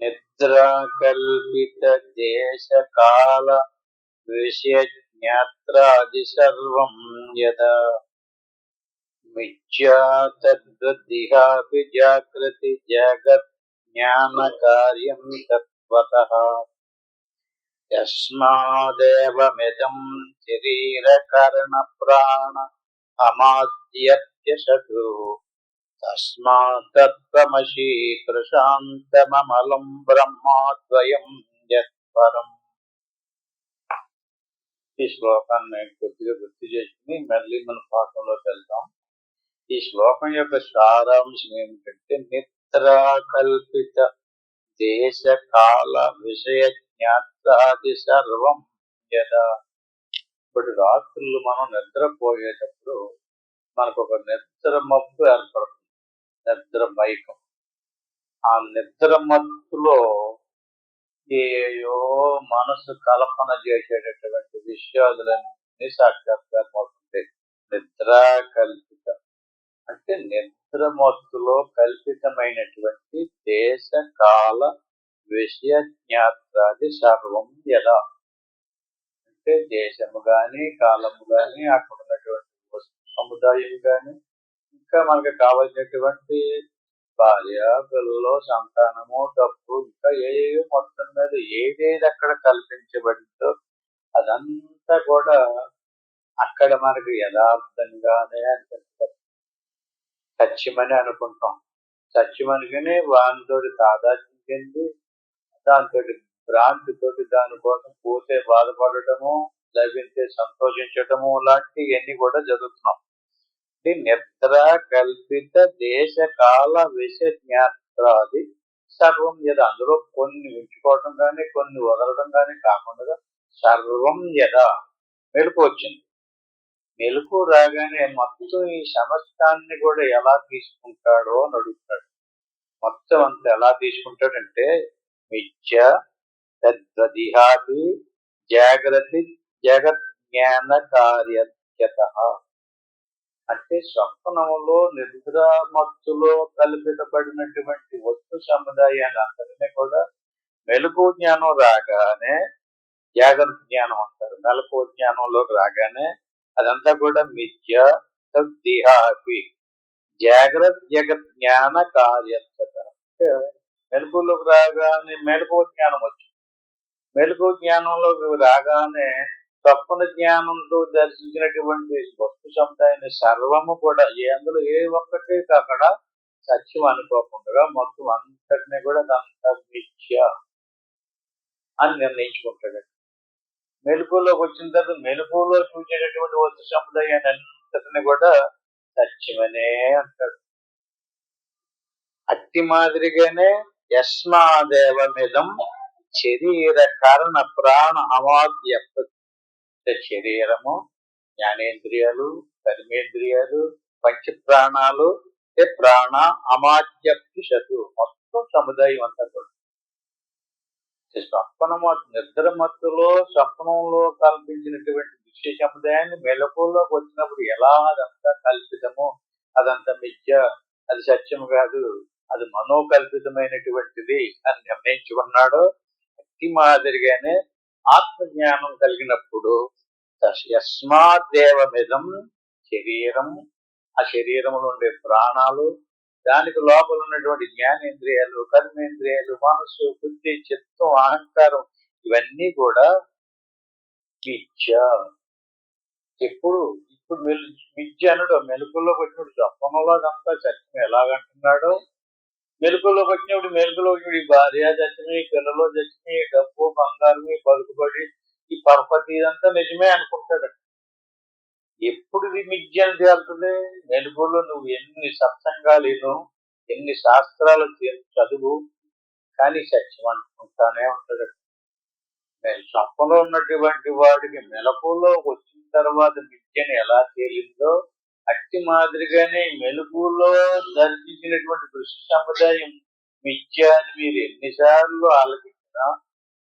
నిద్రా కల్పిత దేశ కాల విషయ జ్ఞాత్రాది సర్వం యదా మిథ్యా తద్వద్దిహాపి జాగృతి జగత్ జ్ఞాన కార్యం తత్వతః యస్మాదేవమిదం శరీర కరణ ప్రాణ అమాద్యత్యషటు తస్మాత్ తత్వమసి ప్రశాంతమమలం బ్రహ్మాద్వయం యత్పరం. ఈ శ్లోకాన్ని కొద్దిగా గుర్తు చేసుకుని మళ్ళీ మన పాఠంలోకి వెళ్తాం. ఈ శ్లోకం యొక్క సారాంశం ఏమిటంటే నిద్రా కల్పిత దేశ కాల విషయ జ్ఞాత్రాది సర్వం యదా. ఇప్పుడు రాత్రులు మనం నిద్రపోయేటప్పుడు మనకు ఒక నిద్ర మబ్బు ఏర్పడుతుంది, నిద్ర మైకం. ఆ నిద్ర మత్తులో ఏయో మనసు కల్పన చేసేటటువంటి విషయాలన్నీ సాక్షాత్కారం అవుతుంటాయి. నిద్రా కల్పిత అంటే నిద్ర మత్తులో కల్పితమైనటువంటి దేశ కాల విషయ జ్ఞాత్రాది సర్వం యదా అంటే దేశము గాని కాలము గాని అక్కడ ఉన్నటువంటి వస్తు సముదాయం గాని ఇంకా మనకు కావలసినటువంటి భార్య పిల్లలు సంతానము డబ్బు ఇంకా ఏ మొత్తం మీద ఏదేది అక్కడ కల్పించబడిందో అదంతా కూడా అక్కడ మనకు యథార్థంగానే అనిపిస్తుంది. సత్యమని అనుకుంటాం. సత్యమనిగానే వానితోటి తాదాత్మ్యం చెంది దాంతో భ్రాంతితోటి దానికోసం పోతే బాధపడటము, లభించే సంతోషించటము లాంటివన్నీ కూడా జరుగుతున్నాం. నిద్ర కల్పిత దేశ కాల విష జ్ఞాత్రాది సర్వం యదా. అందులో కొన్ని ఉంచుకోవటం కానీ కొన్ని వదలడం కానీ కాకుండా సర్వం యదా మెలకు వచ్చింది. మెలకు రాగానే మొత్తం ఈ సమస్తాన్ని కూడా ఎలా తీసుకుంటాడో అని అడుగుతాడు. మొత్తం అంతా ఎలా తీసుకుంటాడంటే మిథ్య తద్వదిహాపి జాగ్రత్త జగత్ జ్ఞాన కార్యత అంటే స్వప్నములో నిద్రామత్తులో కల్పితపడినటువంటి వస్తు సముదాయాన్ని అందరినీ కూడా మెలకువ జ్ఞానం రాగానే జాగ్రత్త జ్ఞానం అంటారు. మెలకువ జ్ఞానంలోకి రాగానే అదంతా కూడా మిథ్య తద్దిహాపి జాగ్రత్త జగత్ జ్ఞాన కార్యత అంటే మెలకువలోకి రాగానే మెలకువ జ్ఞానం వచ్చింది. మెలకువ జ్ఞానంలోకి రాగానే స్వప్న జ్ఞానంతో దర్శించినటువంటి వస్తు సముదాయాన్ని సర్వము కూడా అందులో ఏ ఒక్కటే కాకుండా సత్యం అనుకోకుండా మొత్తం అంతటినీ కూడా అదంతా మిథ్య అని నిర్ణయించుకుంటాడు. మెలకువలోకి వచ్చిన తర్వాత మెలకువలో చూసేటటువంటి వస్తు సముదాయాన్ని అంతటిని కూడా సత్యమనే అంటాడు. అట్టి మాదిరిగానే యస్మాదేవమిదం శరీర కరణ ప్రాణ అమాద్య శరీరము, జ్ఞానేంద్రియాలు, కర్మేంద్రియాలు, పంచ ప్రాణాలు, ప్రాణ అమాద్యషతు మొత్తం సముదాయం అంతా కూడా స్వప్నము నిద్ర మత్తులో స్వప్నంలో కల్పించినటువంటి దృశ్య సముదాయాన్ని మెలకువలోకి వచ్చినప్పుడు ఎలా అదంతా కల్పితము, అదంతా మిథ్య, అది సత్యము కాదు, అది మనోకల్పితమైనటువంటిది అని నిర్ణయించుకున్నాడో అతి మాదిరిగానే ఆత్మజ్ఞానం కలిగినప్పుడు యస్మాదేవమిదం శరీరం, ఆ శరీరంలో ఉండే ప్రాణాలు, దానికి లోపల ఉన్నటువంటి జ్ఞానేంద్రియాలు, కర్మేంద్రియాలు, మనస్సు, బుద్ధి, చిత్తం, అహంకారం ఇవన్నీ కూడా మిథ్య. ఇప్పుడు మిథ్య అనడు మెలకులోకి వచ్చినప్పుడు స్వప్నంలో అదంతా సత్యం ఎలాగంటున్నాడో, మెలకులోకి వచ్చినప్పుడు మెలకులోకి భార్య సత్యమే, పిల్లలు సత్యమే, డబ్బు బంగారమే, పలుకుబడి ఈ పరపతి ఇదంతా నిజమే అనుకుంటాడు. ఎప్పుడు ఇది మిథ్య అని తేలుతుంది? మెలుగులో నువ్వు ఎన్ని సత్సంగాలు విను, ఎన్ని శాస్త్రాలు చదువు, కానీ సత్యం అనుకుంటానే ఉంటాడు. స్వప్నంలో ఉన్నటువంటి వాడికి మెలకులో వచ్చిన తర్వాత మిథ్యని ఎలా తేలిందో అట్టి మాదిరిగానే మెలుగులో దర్శించినటువంటి దృశ్య సముదాయం మిథ్య అని మీరు ఎన్నిసార్లు ఆలోచించినా,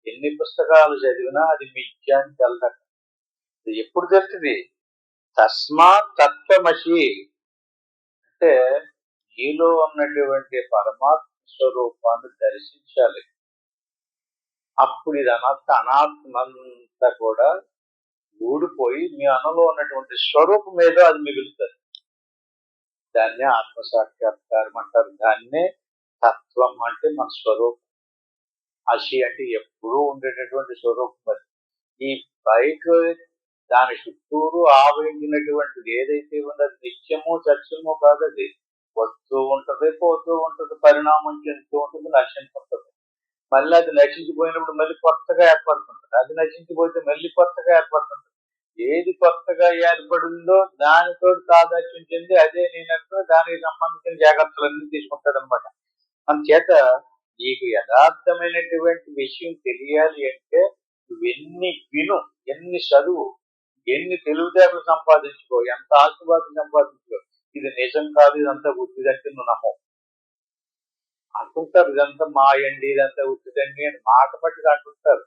ఎన్ని పుస్తకాలు చదివినా అది మిథ్య అని తెలదట. ఎప్పుడు తెలుస్తుంది? తస్మాత్ తత్వమసి అంటే నీలో ఉన్నటువంటి పరమాత్మ స్వరూపాన్ని దర్శించాలి. అప్పుడు ఇది అనాత్మంతా కూడా ఊడిపోయి మీ అనలో ఉన్నటువంటి స్వరూపం ఏదో అది మిగులుతుంది. దాన్నే ఆత్మసాక్షాత్కారం అంటారు. దాన్నే తత్వం అంటే మన స్వరూపం. అసి అంటే ఎప్పుడూ ఉండేటటువంటి స్వరూపం అది. ఈ పైకి దాని చుట్టూరు ఆవరించినటువంటిది ఏదైతే ఉందో అది నిత్యము సత్యము కాదు. అది వస్తూ ఉంటది, పోతూ ఉంటది, పరిణామం చెందుతూ ఉంటుంది, నశించుంటది. మళ్ళీ అది నశించిపోయినప్పుడు మళ్ళీ కొత్తగా ఏర్పడుతుంటది. అది నశించిపోతే మళ్ళీ కొత్తగా ఏర్పడుతుంటది. ఏది కొత్తగా ఏర్పడిందో దానితో తాదాత్మ్యం చెంది అదే నేనంటూ దానికి సంబంధించిన జాగ్రత్తలన్నీ తీసుకుంటాడు అనమాట. అందుచేత నీకు యథార్థమైనటువంటి విషయం తెలియాలి అంటే నువ్వెన్ని విను, ఎన్ని చదువు, ఎన్ని తెలివితేటలు సంపాదించుకో, ఎంత ఆశీర్వాదం సంపాదించుకో, ఇది నిజం కాదు, ఇదంతా ఉత్తిదంటే నువ్వు నమ్మవు. అంటుంటారు ఇదంతా మాయండి, ఇదంతా ఉత్తిదండి అని మాట పట్టుకు అంటుంటారు.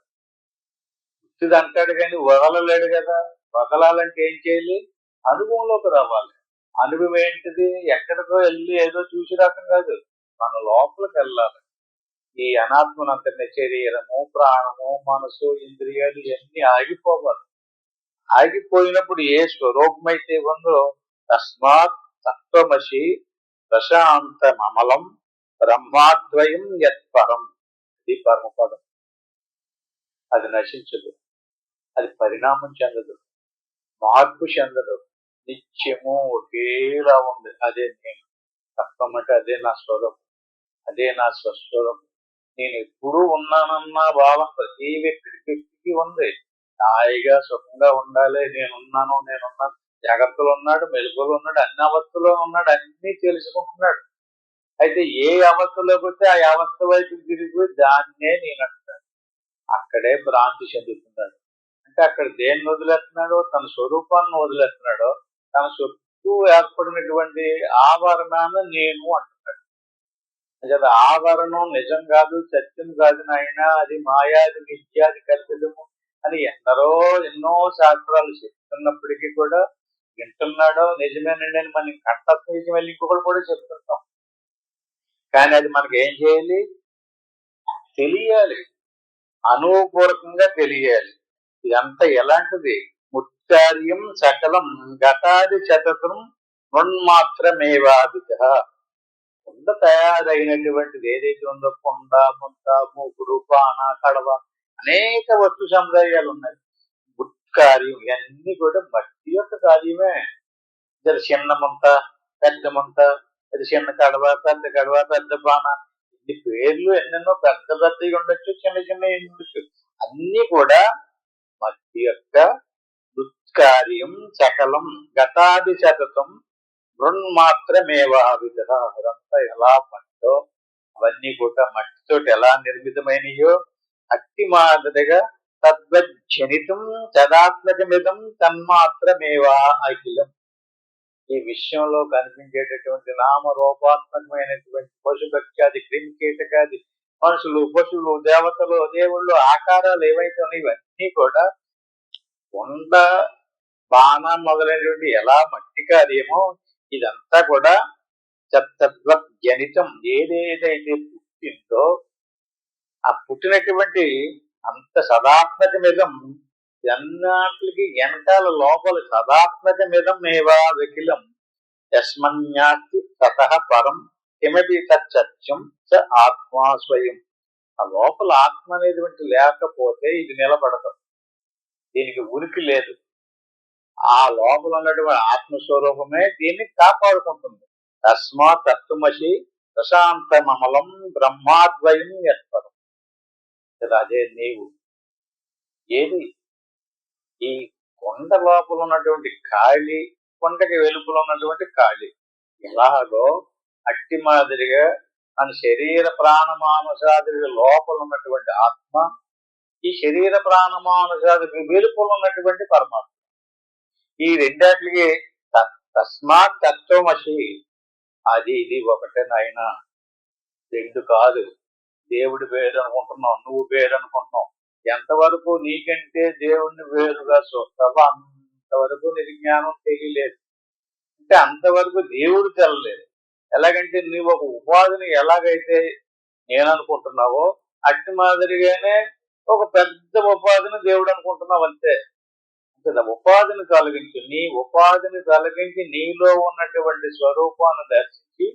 ఉత్తిది అంటాడు కానీ వదలలేడు కదా. వదలాలంటే ఏం చేయాలి? అనుభవంలోకి రావాలి. అనుభవం ఏంటిది? ఎక్కడికో వెళ్ళి ఏదో చూసి రాకం కాదు, మన లోపలికి వెళ్ళాలి. ఈ అనాత్మనంతటి శరీరము, ప్రాణము, మనసు, ఇంద్రియాలు ఇవన్నీ ఆగిపోవాలి. ఆగిపోయినప్పుడు ఏ స్వరూపమైతే ఉందో తస్మాత్ తత్వమసి ప్రశాంతమమలం బ్రహ్మాద్వయం యత్పరం. ఇది పరమపదం. అది నశించదు, అది పరిణామం చెందదు, మార్పు చెందదు, నిత్యము ఒకేలా ఉంది. అదే నేను. తత్వం అంటే అదే నా స్వరూపం, అదే నా స్వస్వరూపం. నేను ఎప్పుడూ ఉన్నానన్న భావం ప్రతి వ్యక్తికి ఉంది. హాయిగా సుఖంగా ఉండాలి, నేనున్నాను, జాగ్రత్తలో ఉన్నాడు, మెలుగులో ఉన్నాడు, అన్ని అవస్థలో ఉన్నాడు, అన్ని తెలుసుకుంటున్నాడు. అయితే ఏ అవస్థలోకి వస్తే ఆ అవస్థ వైపు తిరిగిపోయి దాన్నే నేను అంటాడు. అక్కడే భ్రాంతి చెందుతున్నాడు. అంటే అక్కడ దేన్ని వదిలేస్తున్నాడో, తన స్వరూపాన్ని వదిలేస్తున్నాడో, తన చుట్టూ ఏర్పడినటువంటి ఆవరణాన్ని నేను అంటున్నాడు. అంటే ఆవరణం నిజం కాదు, సత్యం కాదు నాయన, అది మాయాది, మిథ్యాది, కల్పితము అని ఎన్నో శాస్త్రాలు చెప్తున్నప్పటికీ కూడా వింటున్నాడో నిజమేనండి అని మనం కంఠస్థ నిజం వెళ్ళి ఇంకొకటి కూడా చెప్తుంటాం. కానీ అది మనకి ఏం చేయాలి? తెలియాలి, అనుభవపూర్వకంగా తెలియాలి. ఇదంతా ఎలాంటిది? ముత్కార్యం సకలం ఘటాది శతతం మృన్మాత్రమేవాదిత. కుండ తయారైనటువంటిది ఏదైతే ఉందో, కొండ, ముంత, మూకుడు, పాన, కడవ, అనేక వస్తు సముదాయాలు ఉన్నాయి. ముత్కార్యం ఇవన్నీ కూడా మట్టి యొక్క కార్యమే. చిన్న ముంత, పెద్ద ముంత, అది చిన్న కడవ, పెద్ద పాన, ఈ పేర్లు ఎన్నెన్నో పెద్ద పెద్దవి ఉండొచ్చు, చిన్న ఉండొచ్చు. అన్ని కూడా మట్టి యొక్క దుత్కార్యం సకలం ఘటాది శతతం మృన్మాత్రమేవావిధ. అదంతా ఎలా మట్టో అవన్నీ కూడా మట్టితోటి ఎలా నిర్మితమైనయో అట్టి మాదిరిగా తద్వజ్జనితం తదాత్మకమిదం తన్మాత్రమేవా అఖిలం. ఈ విషయంలో కనిపించేటటువంటి నామరూపాత్మకమైనటువంటి పశుపక్షాది, క్రిమి కీటకాది, మనుషులు, పశువులు, దేవతలు, దేవుళ్ళు, ఆకారాలు ఏవైతే ఉన్నాయో ఇవన్నీ కూడా కొండ, బాణ మొదలైనటువంటి ఎలా మట్టి కార్యమో ఇదంతా కూడా జనితం. ఏదేదైతే పుట్టిందో ఆ పుట్టినటువంటి అంత సదాత్మకమిదం ఎన్నాటికి వెనకాల లోపల సదాత్మకమిదం ఏవా వికిలం యస్మన్యాస్తి తతః పరం కిమపి తచ్చత్యం స ఆత్మా స్వయం. ఆ లోపల ఆత్మ అనేటువంటి లేకపోతే ఇది నిలబడదు, దీనికి ఉనికి లేదు. ఆ లోపల ఉన్నటువంటి ఆత్మస్వరూపమే దీన్ని కాపాడుకుంటుంది. తస్మాత్ తత్వమసి ప్రశాంతమమలం బ్రహ్మాద్వయం యత్పరం. అదే నీవు. ఏది? ఈ కొండ లోపల ఉన్నటువంటి ఖాళీ, కొండకి వెలుపల ఉన్నటువంటి ఖాళీ. ఎలాగో అట్టి మాదిరిగా మన శరీర ప్రాణమానసాదికి లోపల ఉన్నటువంటి ఆత్మ, ఈ శరీర ప్రాణమానసాదికి వెలుపల ఉన్నటువంటి పరమాత్మ. ఈ రెండాటికి తస్మాత్ తత్వమసి. అది ఇది ఒకటే నాయన, రెండు కాదు. దేవుడు వేరు అనుకుంటున్నావు, నువ్వు వేరు అనుకుంటున్నావు. ఎంతవరకు నీకంటే దేవుణ్ణి వేరుగా చూస్తావో అంతవరకు నీకు జ్ఞానం తెలియలేదు. అంటే అంతవరకు దేవుడు తెలలేదు. ఎలాగంటే నువ్వు ఒక ఉపాధిని ఎలాగైతే నేను అనుకుంటున్నావో అట్టి మాదిరిగానే ఒక పెద్ద ఉపాధిని దేవుడు అనుకుంటున్నావు అంతే. ఉపాధిని తొలగించు, నీ ఉపాధిని తొలగించి నీలో ఉన్నటువంటి స్వరూపాన్ని దర్శించి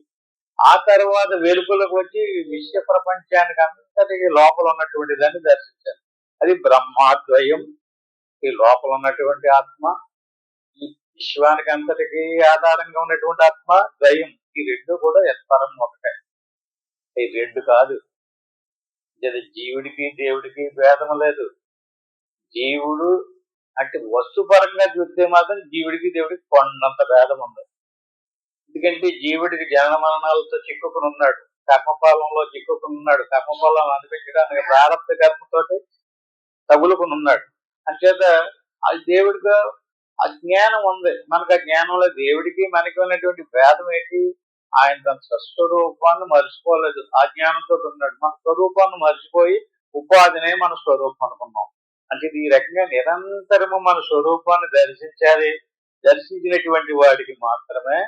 ఆ తర్వాత వెలుగులకు వచ్చి విశ్వ ప్రపంచానికి అంతటికి లోపల ఉన్నటువంటి దాన్ని దర్శించాలి. అది బ్రహ్మాద్వయం. ఈ లోపల ఉన్నటువంటి ఆత్మ, ఈ విశ్వానికి అంతటికి ఆధారంగా ఉన్నటువంటి ఆత్మ ద్వయం. ఈ రెండు కూడా యత్పరం ఒకటే. ఈ రెండు కాదు. జీవుడికి దేవుడికి భేదం లేదు. జీవుడు అంటే వస్తుపరంగా చూస్తే మాత్రం జీవుడికి దేవుడికి కొండంత భేదం ఉంది. ఎందుకంటే జీవుడికి జనన మరణాలతో చిక్కుకుని ఉన్నాడు, కర్మపాలంలో చిక్కుకుని ఉన్నాడు, కర్మపాలను అనిపించడానికి ప్రారంభ కర్మతోటి తగులుకుని ఉన్నాడు. అంచేత అది దేవుడిగా అజ్ఞానం ఉంది, మనకు అజ్ఞానం లేదు. దేవుడికి మనకి ఉన్నటువంటి భేదం ఏంటి? ఆయన తన స్వస్వరూపాన్ని మర్చిపోలేదు, ఆ జ్ఞానంతో ఉన్నాడు. మన స్వరూపాన్ని మర్చిపోయి ఉపాధినే మన స్వరూపం అనుకున్నాం. అంటే ఈ రకంగా నిరంతరము మన స్వరూపాన్ని దర్శించాలి. దర్శించినటువంటి వాడికి మాత్రమే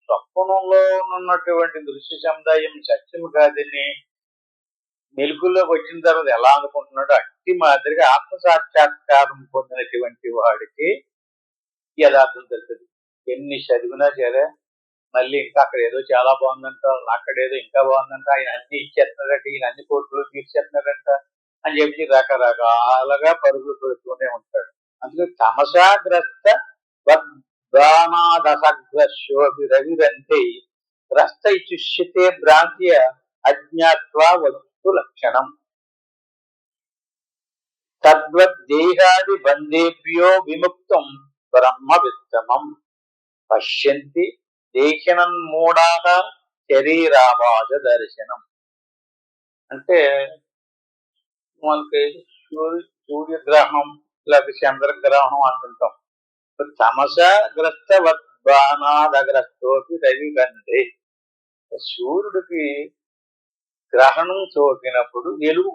స్వప్నంలో ఉన్నటువంటి దృశ్య సముదాయం సత్యము కాదని మెలుగుల్లోకి వచ్చిన తర్వాత ఎలా అనుకుంటున్నాడో అట్టి మాదిరిగా ఆత్మసాక్షాత్కారం పొందినటువంటి వాడికి యథార్థం తెలుస్తుంది. ఎన్ని చదివినా సరే మళ్ళీ ఇంకా అక్కడ ఏదో చాలా బాగుందంట, అక్కడేదో ఇంకా బాగుందంట, ఆయన అన్ని ఇచ్చేస్తున్నాడంట, ఈయన అన్ని కోర్టులు తీర్చేస్తున్నాడంట అని చెప్పి రకరకాలుగా పరుగులు పెడుతూనే ఉంటాడు. అందుకే తమసాగ్రస్త రవిరంతే గ్రస్త ఇచ్చుష్యతే భ్రాంత్య అజ్ఞాత్వా వస్తు లక్షణం తద్వద్దేహాది బంధేభ్యో విముక్తం బ్రహ్మ విత్తమం పశ్యంతి దేశనన్మూఢాః శరీరాభాస దర్శనం. అంటే మనకి సూర్యగ్రహణం లేకపోతే చంద్రగ్రహణం అంటుంటాం. తమసగ్రస్తవద్బాణాదగ్రస్తోపి రవి గంధే. సూర్యుడికి గ్రహణం సోకినప్పుడు ఎలుగు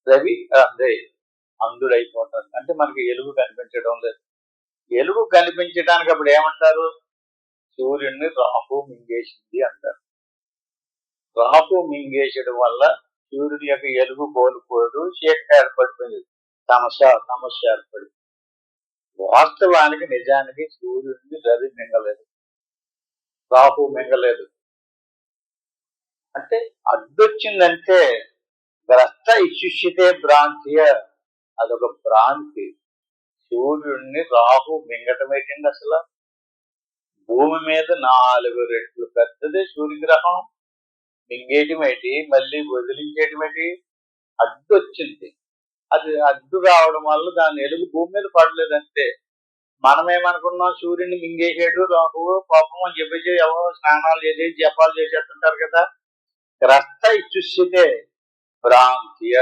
రవి అందే అందుడైపోతాడు. అంటే మనకి ఎలుగు కనిపించడం లేదు. ఎలుగు కనిపించడానికి అప్పుడు ఏమంటారు? సూర్యుడిని రాహు మింగేసింది అంటారు. రాహు మింగేసడం వల్ల సూర్యుడి యొక్క ఎలుగు కోల్పోయాడు, చీకటి ఏర్పడిపోయింది, సమస్య ఏర్పడింది. వాస్తవానికి నిజానికి సూర్యుడిని రవి మింగలేదు, రాహు మింగలేదు. అంటే అడ్డొచ్చిందంటే గ్రస్త ఇశుష్యతే భ్రాంతియ, అదొక భ్రాంతి. సూర్యుడిని రాహు మింగటం ఏంటండి? అసలు భూమి మీద 4 రెట్లు పెద్దదే సూర్యగ్రహణం. మింగేయటమేటి, మళ్ళీ వదిలించేయటమేటి? అడ్డొచ్చింది. అది అడ్డు రావడం వల్ల దాని ఎలుగు భూమి మీద పడలేదంటే మనమేమనుకున్నాం, సూర్యుడిని మింగేసాడు రాహువు పాపం అని చెప్పేసి ఎవరో స్నానాలు చేసి జపాలు చేసేస్తుంటారు కదా. గ్రస్త ఇచ్చుష్యతే భ్రాంతియ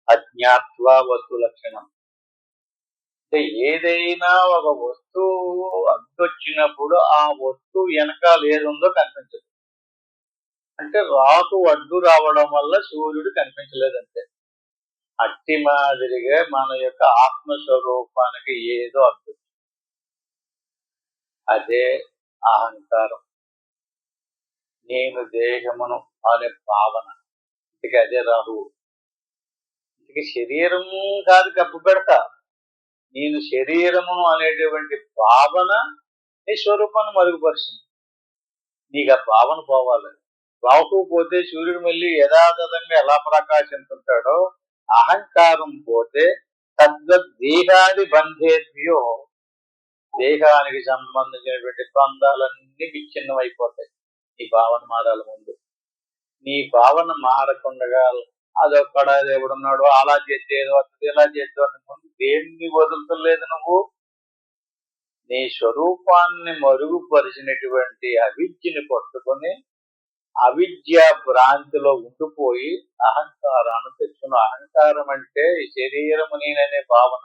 అజ్ఞాత్వ వస్తు లక్షణం. అంటే ఏదైనా ఒక వస్తువు అడ్డొచ్చినప్పుడు ఆ వస్తువు వెనకాల ఏదుందో కనిపించదు. అంటే రాకు అడ్డు రావడం వల్ల సూర్యుడు కనిపించలేదంటే అట్టి మాదిరిగా మన యొక్క ఆత్మస్వరూపానికి ఏదో అడ్డు, అదే అహంకారం, నేను దేహమును అనే భావన. ఇక అదే రాహువు. ఇక శరీరము కాదు కప్పు పెడతా, నేను శరీరమును అనేటువంటి భావన నీ స్వరూపాన్ని మరుగుపరిచింది. నీకు ఆ భావన పోవాలి. రాహు పోతే సూర్యుడు మళ్ళీ యథాతథంగా ఎలా ప్రకాశిస్తుంటాడో, అహంకారం పోతే తద్వద్దేహాది బంధేభ్యో, దేహానికి సంబంధించినటువంటి బంధాలన్నీ విచ్ఛిన్నం అయిపోతాయి. నీ భావన మారాలి. ముందు నీ భావన మారకుండా అదొక్కడ దేవుడున్నాడు, అలా చేస్తే ఏదో వస్తుంది, ఇలా చేస్తే ముందు దేన్ని వదులుతలేదు. నువ్వు నీ స్వరూపాన్ని మరుగుపరిచినటువంటి అవిద్యని పట్టుకొని అవిద్య భ్రాంతిలో ఉండిపోయి అహంకారాన్ని తెచ్చుకున్న. అహంకారం అంటే శరీరము నేననే భావన.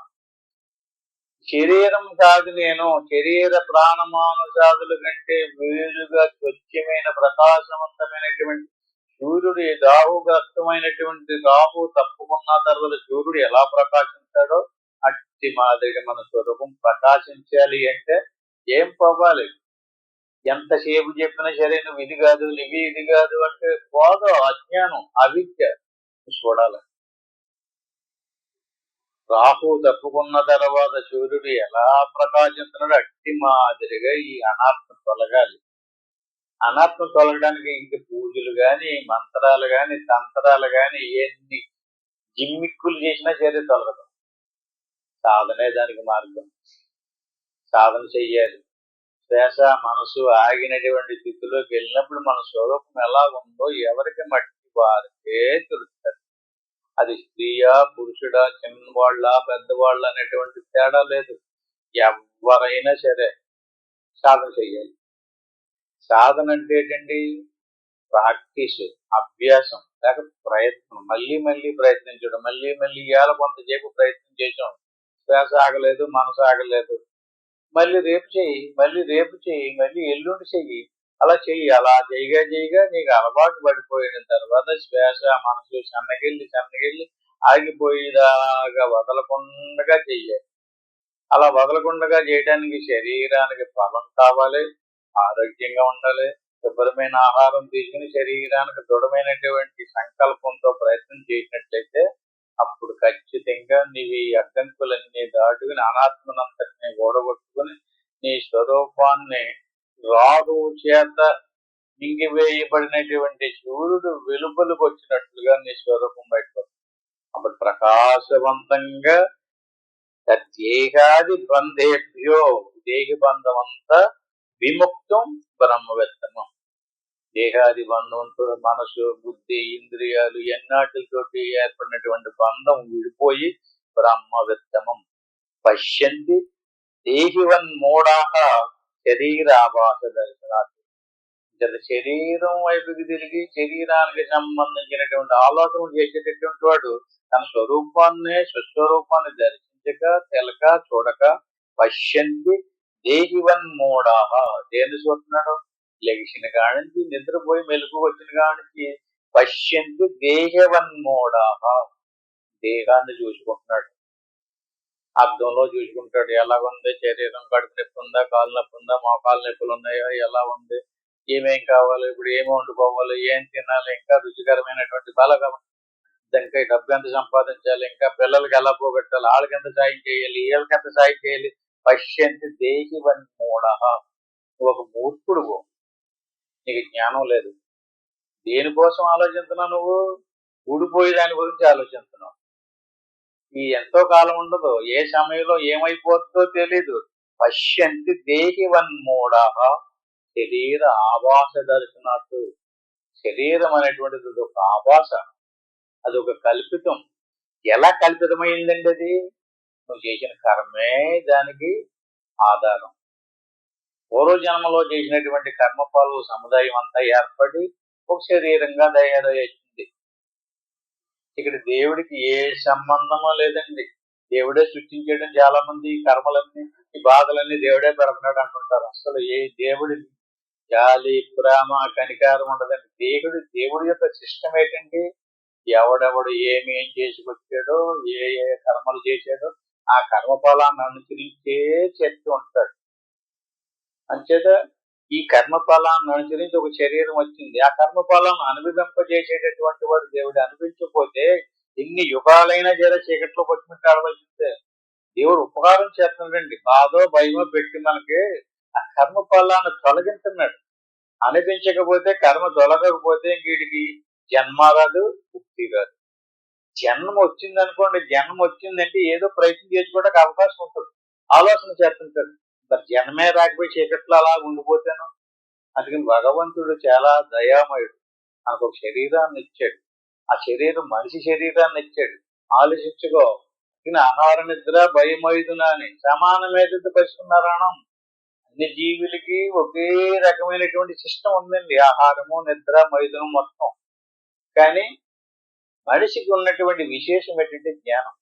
శరీరం కాదు నేను, శరీర ప్రాణమానుషాదుల కంటే వేరుగా స్వచ్ఛమైన ప్రకాశవంతమైనటువంటి సూర్యుడు, రాహుగ్రస్తమైనటువంటి రాహు తప్పుకున్న తర్వాత సూర్యుడు ఎలా ప్రకాశించాడో అట్టి మాదిరిగా మన స్వరూపం ప్రకాశించాలి. అంటే ఏం పోవాలి? ఎంతసేపు చెప్పినా సరే నువ్వు ఇది కాదు, నువ్వు ఇది కాదు అంటే పోదు. అజ్ఞానం, అవిద్య చూడాలి. రాహువు తప్పుకున్న తర్వాత సూర్యుడు ఎలా ప్రకాశిస్తున్నాడు అట్టి మాదిరిగా ఈ అనాత్మ తొలగాలి. అనాత్మ తొలగడానికి ఇంక పూజలు గాని, మంత్రాలు గాని, తంత్రాలు గాని ఎన్ని జిమ్మిక్కులు చేసినా సరే తొలగదు. సాధనే దానికి మార్గం. సాధన చెయ్యాలి. శ్వాస మనసు ఆగినటువంటి స్థితిలోకి వెళ్ళినప్పుడు మన స్వరూపం ఎలా ఉందో ఎవరికి మట్టి వారికే తెలుస్తుంది. అది స్త్రీయా పురుషుడా, చిన్నవాళ్ళ పెద్దవాళ్ళ అనేటువంటి తేడా లేదు. ఎవరైనా సరే సాధన చెయ్యాలి. సాధన అంటే ఏంటండి? ప్రాక్టీస్, అభ్యాసం, లేక ప్రయత్నం. మళ్ళీ మళ్ళీ ప్రయత్నించడం. మళ్ళీ మళ్ళీ ఇవాళ కొంతసేపు ప్రయత్నం చేసాం, శ్వాస ఆగలేదు, మనసు ఆగలేదు, మళ్ళీ రేపు చెయ్యి, మళ్ళీ రేపు చెయ్యి, మళ్ళీ ఎల్లుండి చెయ్యి. అలా చెయ్యి. అలా చేయగా నీకు అలవాటు పడిపోయిన తర్వాత శ్వాస మనసు సన్నగిల్లి ఆగిపోయేదాకా వదలకుండా చెయ్యాలి. అలా వదలకుండా చేయడానికి శరీరానికి బలం కావాలి, ఆరోగ్యంగా ఉండాలి. శుభ్రమైన ఆహారం తీసుకుని శరీరానికి దృఢమైనటువంటి సంకల్పంతో ప్రయత్నం చేసినట్లయితే అప్పుడు ఖచ్చితంగా నీవి అడ్డంకులన్నీ దాటుకుని అనాత్మనంతటిని ఓడగొట్టుకుని నీ స్వరూపాన్ని రాహువు చేత మింగివేయబడినటువంటి సూర్యుడు వెలుపలకు వచ్చినట్లుగా నీ స్వరూపం బయటపడుతుంది. అప్పుడు ప్రకాశవంతంగా దేహాది బంధేభ్యో, దేహ బంధం అంతా విముక్తం బ్రహ్మవేత్తమం. దేహాది బంధంతో మనసు, బుద్ధి, ఇంద్రియాలు ఎన్నాటితోటి ఏర్పడినటువంటి బంధం విడిపోయి బ్రహ్మవేత్తమం పశ్యంతి దేహివన్మూఢాః శరీరాభాస దర్శనాత్. శరీరం వైపుకి తిరిగి శరీరానికి సంబంధించినటువంటి ఆలోచనలు చేసేటటువంటి వాడు తన స్వస్వరూపాన్ని దర్శించక, తెలక, చూడక పశ్యంతి దేహివన్మూఢాః. దేన్ని చూస్తున్నాడు? లెగిసిన కానించి, నిద్రపోయి మెలకు వచ్చిన కానించి పశ్యంతి దేహవన్మూఢాః. దేహాన్ని చూసుకుంటున్నాడు, అద్దంలో చూసుకుంటాడు. ఎలాగుంది శరీరం? కడుపు నొప్పి ఉందా, కాలు నొప్పి ఉందా, మోకాలు నొప్పులు ఉన్నాయా, ఎలా ఉంది, ఏమేం కావాలి, ఇప్పుడు ఏమి వండుకోవాలి, ఏం తినాలి, ఇంకా రుచికరమైనటువంటి బలగం, ఇంకా డబ్బు ఎంత సంపాదించాలి, ఇంకా పిల్లలకి ఎలా పోగొట్టాలి, వాళ్ళకి ఎంత సాయం చేయాలి, వీళ్ళకి ఎంత సాయం చేయాలి. పశ్యంతి దేహివన్మూఢః. నువ్వు ఒక మూర్ఖుడు, నీకు జ్ఞానం లేదు. దేనికోసం ఆలోచిస్తున్నావు? నువ్వు ఊడిపోయే దాని గురించి ఆలోచిస్తున్నావు. ఈ ఎంతో కాలం ఉండదు, ఏ సమయంలో ఏమైపోతుందో తెలీదు. పశ్యంతి దేహివన్మూఢః శరీర ఆభాస దర్శనాత్. శరీరం అనేటువంటిది ఒక ఆభాస, అది ఒక కల్పితం. ఎలా కల్పితమైందండి అది? నువ్వు చేసిన కర్మే దానికి ఆధారం. పూర్వజన్మలో చేసినటువంటి కర్మఫల సముదాయం అంతా ఏర్పడి ఒక శరీరంగా తయారయ్యింది. ఇక్కడ దేవుడికి ఏ సంబంధమో లేదండి. దేవుడే సృష్టించడం. చాలా మంది ఈ కర్మలన్నీ, ఈ బాధలన్నీ దేవుడే పెడుతున్నాడు అంటుంటారు. అసలు ఏ దేవుడి జాలి, ప్రేమ, కనికారం ఉండదండి. దేవుడి యొక్క సిస్టమ్ ఏంటండి? ఎవడెవడు ఏం చేసుకొచ్చాడో, ఏ కర్మలు చేశాడో ఆ కర్మఫలాన్ని అనుసరించే చేస్తూ ఉంటాడు. అంచేత ఈ కర్మఫలాన్ని అనుసరించి ఒక శరీరం వచ్చింది. ఆ కర్మఫలాన్ని అనుభవింపజేసేటటువంటి వాడు దేవుడు. అనిపించకపోతే ఎన్ని యుగాలైనా జర చీకట్లో పట్టుకుంటే ఆడవలసిందే. దేవుడు ఉపకారం చేస్తున్నాడండి. బాధో భయమో పెట్టి మనకి ఆ కర్మఫలాన్ని తొలగించున్నాడు. అనిపించకపోతే, కర్మ తొలగకపోతే వీడికి జన్మ రాదు, ముక్తి రాదు. జన్మ వచ్చింది అనుకోండి, జన్మ వచ్చిందంటే ఏదో ప్రయత్నం చేసుకోవడానికి అవకాశం ఉంటుంది, ఆలోచన చేస్తుంటాడు. మరి జన్మే రాకపోయి చీకట్లో అలా ఉండిపోతాను. అందుకని భగవంతుడు చాలా దయామయుడు. మనకు ఒక శరీరాన్ని ఇచ్చాడు. ఆ శరీరం మనిషి శరీరాన్ని ఇచ్చాడు. ఆలోచించుకో. ఆహార నిద్ర భయమైదునా అని సమానమేది పశునారాయణం. అన్ని జీవులకి ఒకే రకమైనటువంటి సిస్టమ్ ఉందండి. ఆహారము, నిద్ర, మైదునం మొత్తం. కానీ మనిషికి ఉన్నటువంటి విశేషం ఏంటంటే జ్ఞానం.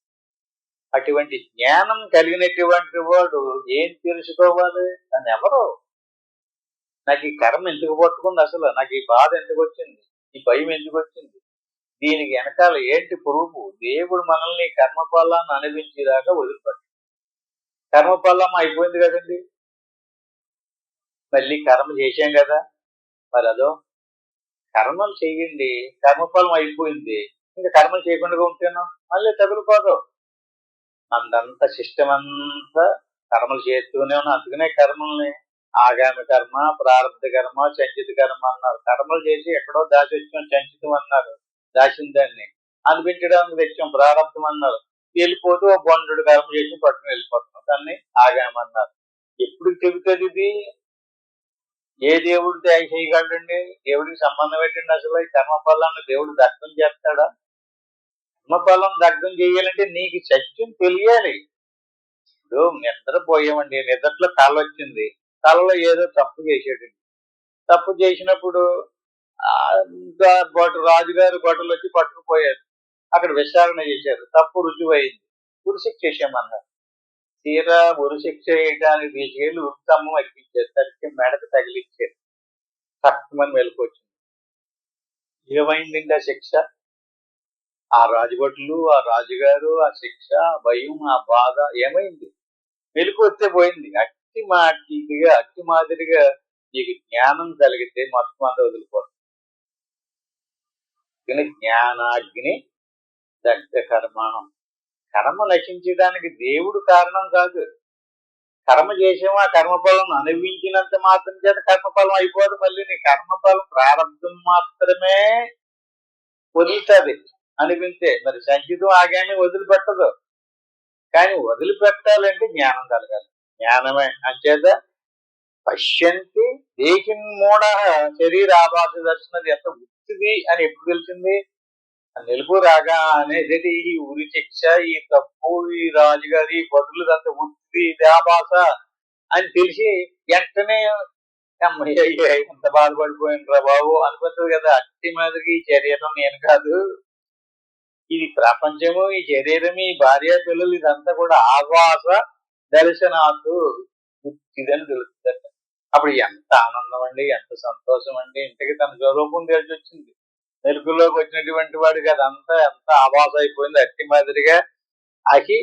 అటువంటి జ్ఞానం కలిగినటువంటి వాడు ఏం తెలుసుకోవాలి? అని ఎవరు? నాకు ఈ కర్మ ఎందుకు పట్టుకుంది, అసలు నాకు ఈ బాధ ఎందుకు వచ్చింది, ఈ భయం ఎందుకు వచ్చింది, దీనికి వెనకాల ఏంటి ప్రూఫ్? దేవుడు మనల్ని కర్మఫలాన్ని అనుభవించేదాకా వదిలిపెట్టాడు. కర్మఫలం అయిపోయింది కదండి, మళ్ళీ కర్మ చేశాం కదా, మరి అదో కర్మలు చెయ్యండి, కర్మఫలం అయిపోయింది, ఇంకా కర్మలు చేయకుండా ఉంటేనో మళ్ళీ తగులుకోదు. అందంతా సిస్టమ్ అంతా కర్మలు చేస్తూనే ఉన్నాం. అందుకనే కర్మల్ని ఆగామి కర్మ, ప్రారంభ కర్మ, సంచిత కర్మ అన్నారు. కర్మలు చేసి ఎక్కడో దాచి వచ్చాం, సంచితం అన్నారు, దాచిన దాన్ని అనిపించడానికి తెచ్చాం, ప్రారంభం అన్నారు. వెళ్ళిపోతూ ఒక బండు కర్మ చేసి పట్టుకుని వెళ్ళిపోతున్నాం, దాన్ని ఆగామన్నారు. ఎప్పుడు చెబుతుంది ఇది? ఏ దేవుడు చేయగలడండి? దేవుడికి సంబంధం ఏంటండి అసలు? ఈ కర్మఫలాన్ని దేవుడు దగ్ధం చేస్తాడా? కర్మఫలం దగ్ధం చేయాలంటే నీకు సత్యం తెలియాలి. ఇప్పుడు నిద్రపోయామండి, నిద్రలో కళ వచ్చింది, కళలో ఏదో తప్పు చేసాడండి. తప్పు చేసినప్పుడు రాజుగారు బట్టలు వచ్చి పట్టుకుపోయారు. అక్కడ విచారణ చేశారు, తప్పు రుజువైంది, ఉరిశిక్ష చేసామన్నారు. తీరా ఉరిశిక్ష చేయడానికి తీసుకెళ్లి ఉత్తమ్మం ఎక్కించేసరికి మెడకు తగిలిచ్చారు. తక్కువని వెళ్ళిపోవచ్చు. ఏమైందండి ఆ శిక్ష? ఆ రాజుభటులు, ఆ రాజుగారు, ఆ శిక్ష, ఆ భయం, ఆ బాధ ఏమైంది? వెలుగు వస్తే పోయింది. అట్టి మాదిరిగా నీకు జ్ఞానం కలిగితే మొత్తం అంతా వదిలిపోతుంది. జ్ఞానాగ్ని దగ్ధ కర్మాణం. కర్మ నశించడానికి దేవుడు కారణం కాదు. కర్మ చేసేమో ఆ కర్మఫలం అనుభవించినంత మాత్రం చేత కర్మఫలం అయిపోదు. మళ్ళీ నీ కర్మఫలం ప్రారంభం మాత్రమే వదులుతుంది అనిపించే. మరి సంచితం ఆగానే వదిలిపెట్టదు. కానీ వదిలిపెట్టాలంటే జ్ఞానం కలగాలి. జ్ఞానమే అంచేత పశ్యంతి దేహిన్ మూఢ శరీరాభాస దర్శనది ఎంత ఉత్తిది అని ఎప్పుడు తెలిసింది? నిలుపు రాగా అనేది ఈ ఉరి శిక్ష, ఈ తప్పు, ఈ రాజుగారి బదులు అంత ఉత్తి ఆభాస అని తెలిసి వెంటనే ఎంత బాధపడిపోయినరా బాబు అనిపిస్తుంది కదా. అట్టి మాదిరి ఈ శరీరం నేను కాదు, ఇది ప్రపంచము, ఈ శరీరం, ఈ భార్య పిల్లలు, ఇదంతా కూడా ఆభాస దర్శనాలు ఉత్తిదని తెలుస్తుందట. అప్పుడు ఎంత ఆనందం అండి, ఎంత సంతోషం అండి. ఇంతకి తన స్వరూపం తెలిసి వచ్చింది. వెలుగులోకి వచ్చినటువంటి వాడికి అదంతా ఎంత ఆభాస అయిపోయింది. అట్టి మాదిరిగా అహి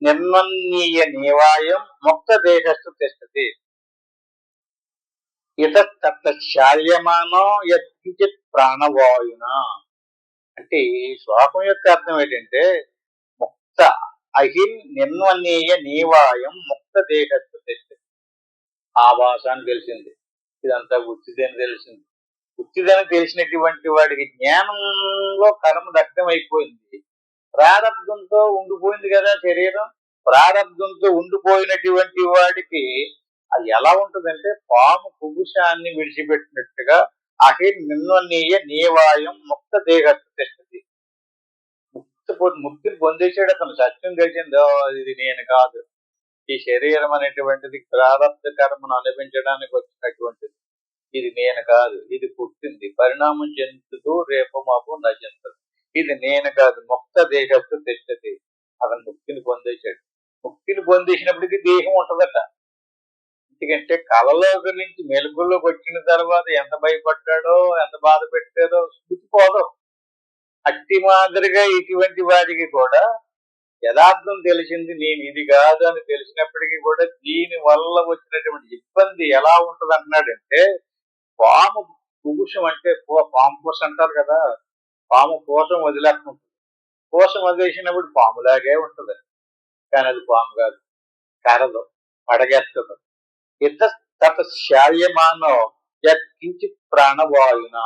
నిర్మన్నీయ నివాయం ముక్త దేహస్థు తిష్టతి ఇతశాల్యమానో యత్కించిత్ ప్రాణవాయున. అంటే ఈ శ్లోకం యొక్క అర్థం ఏంటంటే, ముక్త అహిన్ నిర్మన్నీయ నివాయం ముక్త దేహస్థు తిష్టతి. ఆభాస అని తెలిసింది, ఇదంతా ఉత్తిదని తెలిసింది. ఉత్తిదని తెలిసినటువంటి వాడికి జ్ఞానంలో కర్మ దగ్ధం అయిపోయింది. ప్రారంభంతో ఉండిపోయింది కదా శరీరం. ప్రారంభంతో ఉండిపోయినటువంటి వాడికి అది ఎలా ఉంటుందంటే, పాము కుబుషాన్ని విడిచిపెట్టినట్టుగా అహిర్ నిర్వన్నీయ నీవాయం ముక్త దేహస్థు తిష్టతి. ముక్తిని పొందేసాడు అతను. సత్యం తెలిసిందో ఇది నేను కాదు, ఈ శరీరం అనేటువంటిది ప్రారంభ కర్మను అనుభవించడానికి వచ్చినటువంటిది, ఇది నేను కాదు, ఇది పుట్టింది, పరిణామం చెందుతూ రేపు మాపు నశించదు, ఇది నేను కాదు, ముక్త దేహస్థు తిష్టతి. అతను ముక్తిని పొందేశాడు. ముక్తిని పొందేసినప్పటికీ దేహం ఉంటుందట. ఎందుకంటే కళలోకి నుంచి మెలుగుల్లోకి వచ్చిన తర్వాత ఎంత భయపడ్డాడో, ఎంత బాధ పెట్టాడో స్మృతిపోదు. అట్టి మాదిరిగా ఇటువంటి వాడికి కూడా యథార్థం తెలిసింది, నేను ఇది కాదు అని తెలిసినప్పటికీ కూడా దీని వల్ల వచ్చినటువంటి ఇబ్బంది ఎలా ఉంటుంది అంటున్నాడంటే, పాము కుబుషం అంటే పాము కోసం అంటారు కదా, పాము కోసం వదిలేస్తుంటుంది. కోసం వదిలేసినప్పుడు పాములాగే ఉంటుంది, కానీ అది పాము కాదు, కరదు, పడగేస్తుంది. ఇతశాల్యమానో యత్కించిత్ ప్రాణవాయున.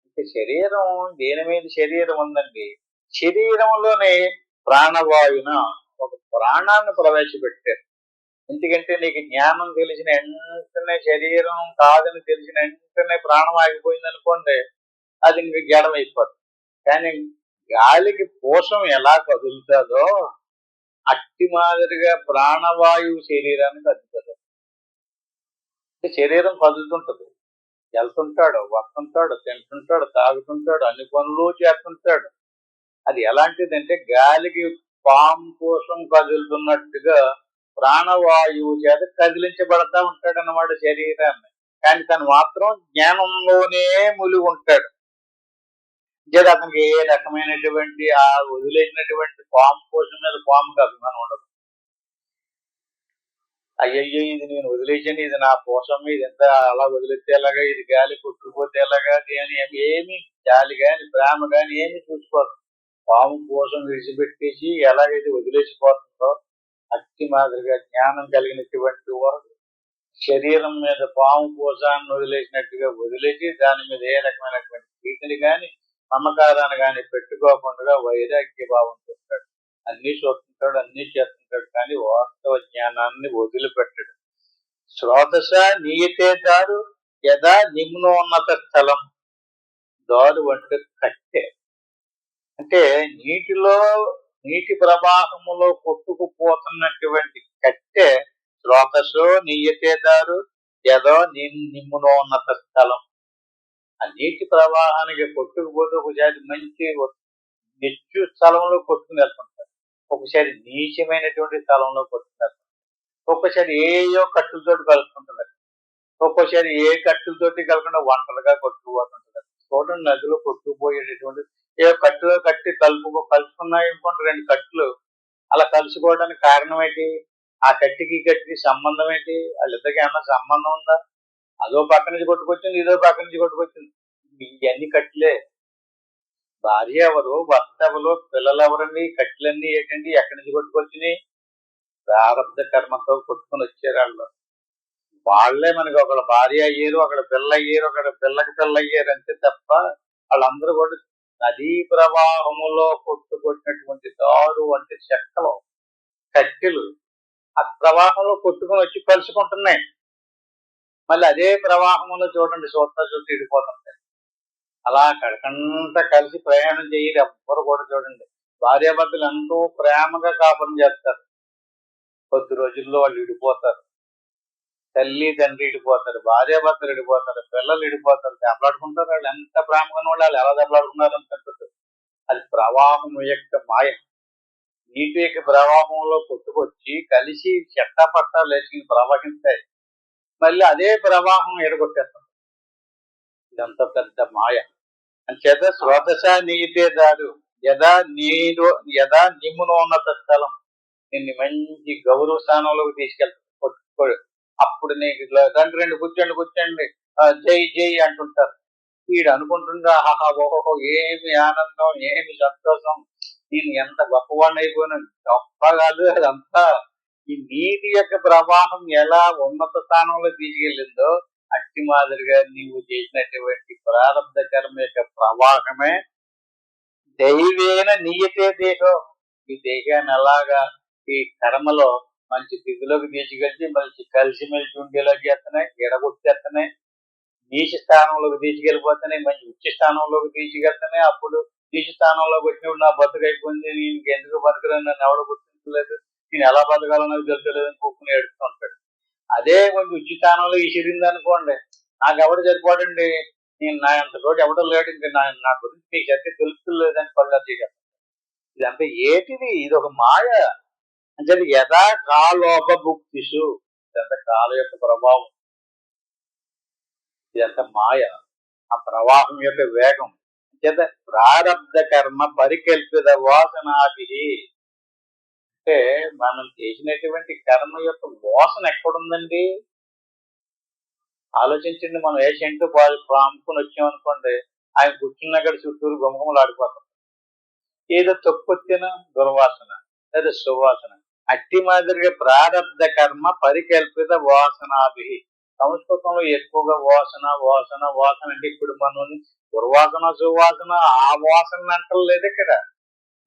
అంటే శరీరం, దేని మీద శరీరం ఉందండి, శరీరంలోనే ప్రాణవాయున ఒక ప్రాణాన్ని ప్రవేశపెట్టారు. ఎందుకంటే నీకు జ్ఞానం తెలిసిన వెంటనే, శరీరం కాదని తెలిసిన వెంటనే ప్రాణం ఆగిపోయింది అనుకోండి, అది ఇంక జడమైపోతుంది. కానీ గాలికి పోషం ఎలా కదులుతుందో అట్టి మాదిరిగా ప్రాణవాయువు శరీరానికి అద్దుతుంది. శరీరం కదులుతుంటది, వెళ్తుంటాడు, వస్తుంటాడు, తింటుంటాడు, తాగుతుంటాడు, అన్ని పనులు చేస్తుంటాడు. అది ఎలాంటిదంటే గాలికి పాము కోసం కదులుతున్నట్టుగా ప్రాణవాయువు చేత కదిలించబడతా ఉంటాడు అన్నమాట శరీరాన్ని. కానీ తను మాత్రం జ్ఞానంలోనే ములిగి ఉంటాడు. లేదా అతనికి ఏ రకమైనటువంటి ఆ వదిలేసినటువంటి పాము కోసం మీద పాముకి అభిమానం ఉండదు. అయ్యయ్యో ఇది నేను వదిలేసాను, ఇది నా కోసం, ఇది ఎంత అలా వదిలేస్తే ఎలాగా, ఇది గాలి కొట్టుకుపోతే ఎలాగా అని ఏమి జాలి గాని ప్రేమ గాని ఏమి చూసుకోరు. పాము కోసం విడిచిపెట్టేసి ఎలాగైతే వదిలేసిపోతుందో అట్టి మాదిరిగా జ్ఞానం కలిగినటువంటి వాడు శరీరం మీద పాము కోసాన్ని వదిలేసినట్టుగా వదిలేసి దాని మీద ఏ రకమైనటువంటి ప్రీతిని కానీ నమ్మకారాన్ని కానీ పెట్టుకోకుండా వైరాగ్య భావంతో ఉంటాడు. అన్ని చూస్తుంటాడు, అన్ని చేస్తుంటాడు, కానీ వాస్తవ జ్ఞానాన్ని వదిలిపెట్టడు. శ్రోతస నీయతే దారు యదా నిమ్నోన్నత స్థలం. దారు అంటే కట్టె, అంటే నీటి ప్రవాహములో కొట్టుకుపోతున్నటువంటి కట్టె. శ్రోతసో నీయతే దారు యదో నిమ్నోన్నత స్థలం. ఆ నీటి ప్రవాహానికి కొట్టుకుపోతే ఒకసారి మంచి నిత్యు స్థలంలో కొట్టుకుని వెళ్తుంటారు, ఒకసారి నీచమైనటువంటి స్థలంలో కొట్టుకుని వెళ్తుంటారు, ఒక్కోసారి ఏయో కట్టులతోటి కలుపుకుంటున్నారు, ఒక్కోసారి ఏ కట్టులతోటి కలకుండా ఒంటరిగా కొట్టుకుపోతుంటారు. చూడండి, నదిలో కొట్టుకుపోయేటటువంటి ఏ కట్టులో కట్టి కలుపుకున్నాయి అనుకోండి, 2 కట్టులు అలా కలుసుకోవడానికి కారణం ఏంటి? ఆ కట్టికి సంబంధం ఏంటి? వాళ్ళిద్దరికి ఏమన్నా సంబంధం ఉందా? అదో పక్క నుంచి కొట్టుకొచ్చింది, ఇదో పక్క నుంచి కొట్టుకొచ్చింది. ఇవన్నీ కట్లే. భార్య ఎవరు, భర్త ఎవరు, పిల్లలు ఎవరండి? కట్లన్నీ ఏంటండి? ఎక్కడి నుంచి కొట్టుకొచ్చినాయి? ప్రారంభ కర్మతో కొట్టుకుని వచ్చారు వాళ్ళే మనకి ఒకళ్ళ భార్య అయ్యారు, ఒకళ్ళ పిల్ల అయ్యారు, ఒకళ్ళ పిల్లకి పిల్ల అయ్యారు అంతే తప్ప వాళ్ళందరూ కూడా నదీ ప్రవాహములో కొట్టుకొచ్చినటువంటి దారు అంటే చెక్కలు, కట్టెలు ఆ ప్రవాహంలో కొట్టుకుని వచ్చి కలుసుకుంటున్నాయి. మళ్ళీ అదే ప్రవాహంలో చూడండి చూస్తే ఇడిపోతుంటాయి. అలా కడకంతా కలిసి ప్రయాణం చేయరు ఎవ్వరు కూడా. చూడండి, భార్యాభర్తలు ఎంతో ప్రేమగా కాపురం చేస్తారు, కొద్ది రోజుల్లో వాళ్ళు ఇడిపోతారు. తల్లి తండ్రి ఇడిపోతారు, భార్యాభర్తలు ఇడిపోతారు, పిల్లలు ఇడిపోతారు, దెబ్బలాడుకుంటారు. వాళ్ళు ఎంత ప్రేమగా వాళ్ళు ఎలా దెబ్బలాడుకున్నారు అని తెలుస్తుంది. అది ప్రవాహం యొక్క మాయ. నీటి యొక్క ప్రవాహంలో కొట్టుకొచ్చి కలిసి చెట్టపట్టా లేచి ప్రవహిస్తాయి, మళ్ళీ అదే ప్రవాహం ఎడగొట్టేస్తుంది. ఇదంతా పెద్ద మాయ. అంచేత శ్రోతస నీతే దారు యదా నిమ్నోన్నత స్థలం. నిన్ను మంచి గౌరవ స్థానంలోకి తీసుకెళ్తాడు. అప్పుడు నీకు 2 కూర్చోండి జై జై అంటుంటారు. వీడు అనుకుంటుందా, ఆహా ఓహో ఏమి ఆనందం, ఏమి సంతోషం, నేను ఎంత గొప్పవాడిని అయిపోయినాను. గొప్ప కాదు, అదంతా ఈ నీటి యొక్క ప్రవాహం ఎలా ఉన్నత స్థానంలో తీసుకెళ్ళిందో అట్టి మాదిరిగా నీవు చేసినటువంటి ప్రారంభ కర్మ యొక్క ప్రవాహమే దైవేన నీయతే దేహం. ఈ దేహాన్ని అలాగా ఈ కర్మలో మంచి స్థితిలోకి తీసుకెళ్తే మంచి కలిసిమెలిసి ఉండేలా చేస్తున్నాయి, ఎడగొట్టేస్తున్నాయి, నీచ స్థానంలోకి తీసుకెళ్ళిపోతున్నాయి, మంచి ఉచ్చ స్థానంలోకి తీసుకెళ్తున్నాయి. అప్పుడు నీచ స్థానంలోకి వచ్చినప్పుడు నా బతుకు అయిపోయింది, నేను ఎందుకు బతకలేదు, నన్ను ఎవడో గుర్తించలేదు, నేను ఎలా బతకాలో తెలుసలేదు అని కూర్చుని ఏడుస్తుంటాడు. అదే కొంచెం ఉచ్చి స్థానంలో ఇసిరింది అనుకోండి, నాకు ఎవడు సరిపోడండి, నేను నా అంత తోటి ఎవడో లేడు, ఇంకా నా గురించి మీకు అయితే తెలుసుకోలేదని పళ్ళు చేయగలను. ఇదంతా ఏటిది? ఇది ఒక మాయ. అంటే యథా కాలోపభుక్తిషు, ఇదంతా కాల యొక్క ప్రభావం, ఇదంతా మాయ, ఆ ప్రవాహం యొక్క వేగం. చేత ప్రారబ్ధ కర్మ పరికల్పిత వాసనాభి. అంటే మనం చేసినటువంటి కర్మ యొక్క వాసన ఎక్కడుందండి? ఆలోచించండి. మనం ఏ సెంటు పాముకుని వచ్చామనుకోండి, ఆయన కూర్చున్నక్కడ చుట్టూరు గుమగుమలు ఆడిపోతాం. ఏదో తొక్కొచ్చిన దుర్వాసన లేదా సువాసన. అట్టి మాదిరిగా ప్రారబ్ధ కర్మ పరికల్పిత వాసనాభి. సంస్కృతంలో ఎక్కువగా వాసన వాసన వాసన అంటే ఇప్పుడు మనం దుర్వాసన సువాసన ఆ వాసన అంటలేదు. ఇక్కడ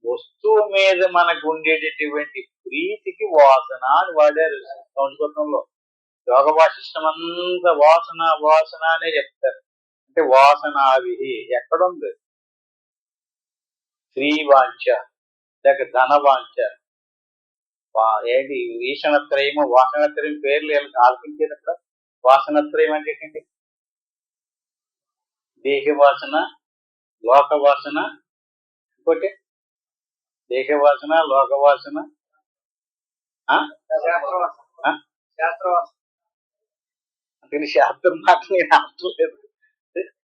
వస్తువు మీద మనకు ఉండేటటువంటి ప్రీతికి వాసన అని వాడారు సంస్కృతంలో. యోగ వాసిష్టం అంతా వాసన వాసన అనే చెప్తారు. అంటే వాసనాభి ఎక్కడుంది? స్త్రీవాంఛ లేక ధనవాంఛ, ఏంటి ఈషణత్రయము వాసనత్రయం పేర్లు ఆలోచించేటప్పుడు వాసనత్రయం అంటే ఏంటి? దేహ వాసన, లోక వాసన, ఇంకోటి దేహ వాసన, లోక వాసన, అంటే శాస్త్రం మాట నేను అర్థం లేదు.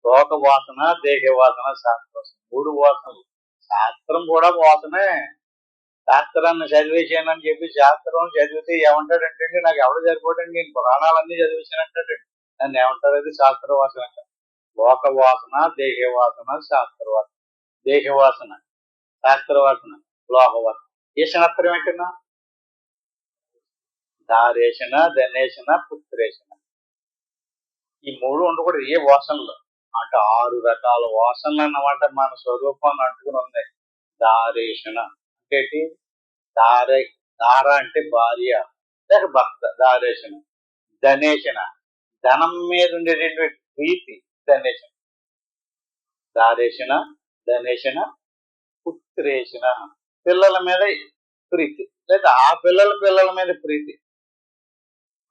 లోక వాసన, దేహ వాసన, శాస్త్రవాసన, 3 వాసనలు. శాస్త్రం కూడా వాసనే. శాస్త్రాన్ని చదివేసానని చెప్పి శాస్త్రం చదివితే ఏమంటాడంటే, నాకు ఎవడు సరిపోడండి, నేను పురాణాలన్నీ చదివేశానంటాడండి. నన్ను ఏమంటారు? అది శాస్త్రవాసన. లోక వాసన, దేహ వాసన, శాస్త్రవాసన. దేహ వాసన శాస్త్రవాసన, లోహవాసన. ఈశనత్రం ఏంటన్నా? దారేషణ, ధనేషణ, పుత్రేషణ. ఈ మూడు ఉండకూడదు ఏ వాసనలో. అంటే 6 రకాల వాసనలు అన్నమాట మన స్వరూపాన్ని అంటుకుని ఉన్నాయి. దారేషణ అంటే దార అంటే భార్య లేక భర్త, దారేషణ. ధనేషణ ధనం మీద ఉండేటటువంటి ప్రీతి, ధనేషణ. దారేషణ, ధనేషణ, పుత్రేషణ పిల్లల మీద ప్రీతి, లేదా ఆ పిల్లల మీద ప్రీతి.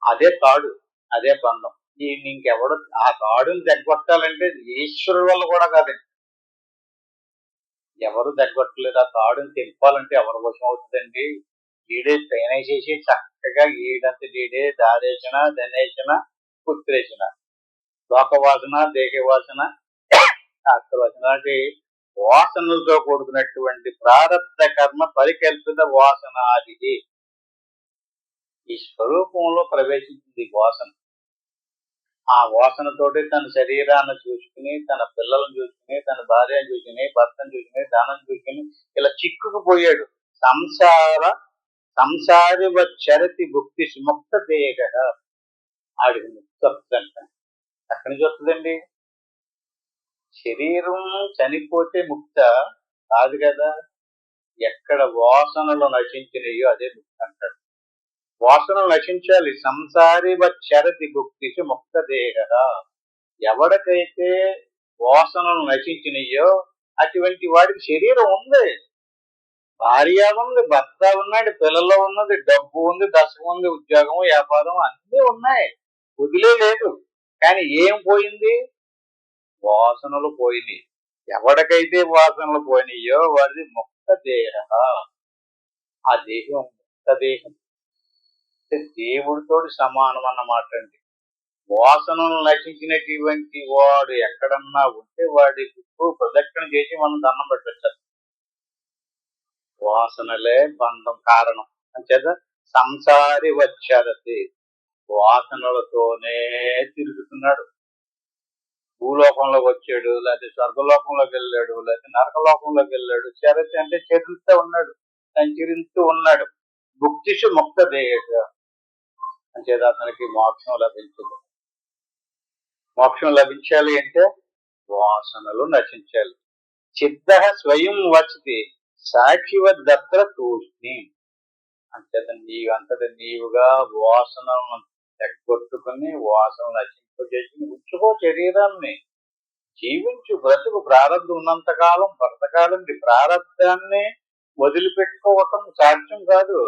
అదే తాడు, అదే బంధం. ఈ ఇంకెవడు ఆ తాడుని తగ్గొట్టాలంటే ఈశ్వరుడు వల్ల కూడా కాదండి. ఎవరు తగ్గొట్టలేదు. ఆ తాడుని తెంపాలంటే ఎవరి వశం అవుతుందండి? ఈడే తైన చేసి చక్కగా ఈడంత ఈడే దారేషణ, ధనేషణ, పుత్రేషణ, లోకవాసన, దేహవాసన, శాస్త్రవాసన లాంటి వాసనలతో కూడుకున్నటువంటి ప్రారబ్ధ కర్మ పరికల్పిత వాసన అది. ఈ స్వరూపంలో ప్రవేశించింది వాసన. ఆ వాసనతోటి తన శరీరాన్ని చూసుకుని, తన పిల్లలను చూసుకుని, తన భార్యను చూసుకుని, భర్తను చూసుకుని, ధనం చూసుకుని ఇలా చిక్కుకుపోయాడు. సంసారి చరతి భుక్తి సుముక్త దేహ. ఆడికి ముక్తి వస్తుందంట. ఎక్కడి నుంచి వస్తుందండి? శరీరం చనిపోతే ముక్త కాదు కదా. ఎక్కడ వాసనలు నశించినయో అదే ముక్తి అంటాడు. వాసనలు నశించాలి. సంసారి చరతి భుక్తి ముక్త దేహ. ఎవరికైతే వాసనలు నశించినయో అటువంటి వాడికి శరీరం ఉంది, భార్య ఉంది, భర్త ఉన్నాడు, పిల్లలు ఉన్నది, డబ్బు ఉంది, దశకం ఉంది, ఉద్యోగం, వ్యాపారం అన్నీ ఉన్నాయి, వదిలే లేదు. కానీ ఏం పోయింది? వాసనలు పోయినాయి. ఎవరికైతే వాసనలు పోయినాయో వాడిది ముక్త దేహ. ఆ దేహం ముక్త దేహం దేవుడితో సమానం అన్నమాట అండి. వాసనలు నశించినటువంటి వాడు ఎక్కడన్నా ఉంటే వాడి చుట్టూ ప్రదక్షిణ చేసి మనం దండం పెట్టచ్చు. వాసనలే బంధం కారణం అంచేత సంసారి వచ్చరతి. వాసనలతోనే తిరుగుతున్నాడు. భూలోకంలోకి వచ్చాడు, లేకపోతే స్వర్గలోకంలోకి వెళ్ళాడు, లేకపోతే నరకలోకంలోకి వెళ్ళాడు. చరతి అంటే చెరుస్తూ ఉన్నాడు, సంచరిస్తూ ఉన్నాడు. భుక్తిషు ముక్త దేహ. అంచేత అతనికి మోక్షం లభించదు. మోక్షం లభించాలి అంటే వాసనలు నశించాలి. చిత్త స్వయం వచతి సాక్షివద్దత్ర తూష్ణి. అంచేత నీవంతట నీవుగా వాసనలను తెగొట్టుకుని, వాసనలు నశింపజేసి ఉంచుకో శరీరాన్ని. జీవించు, బ్రతుకు. ప్రారంభం ఉన్నంతకాలం బ్రతకాలండి. ప్రారంధాన్ని వదిలిపెట్టుకోవటం సాధ్యం కాదు.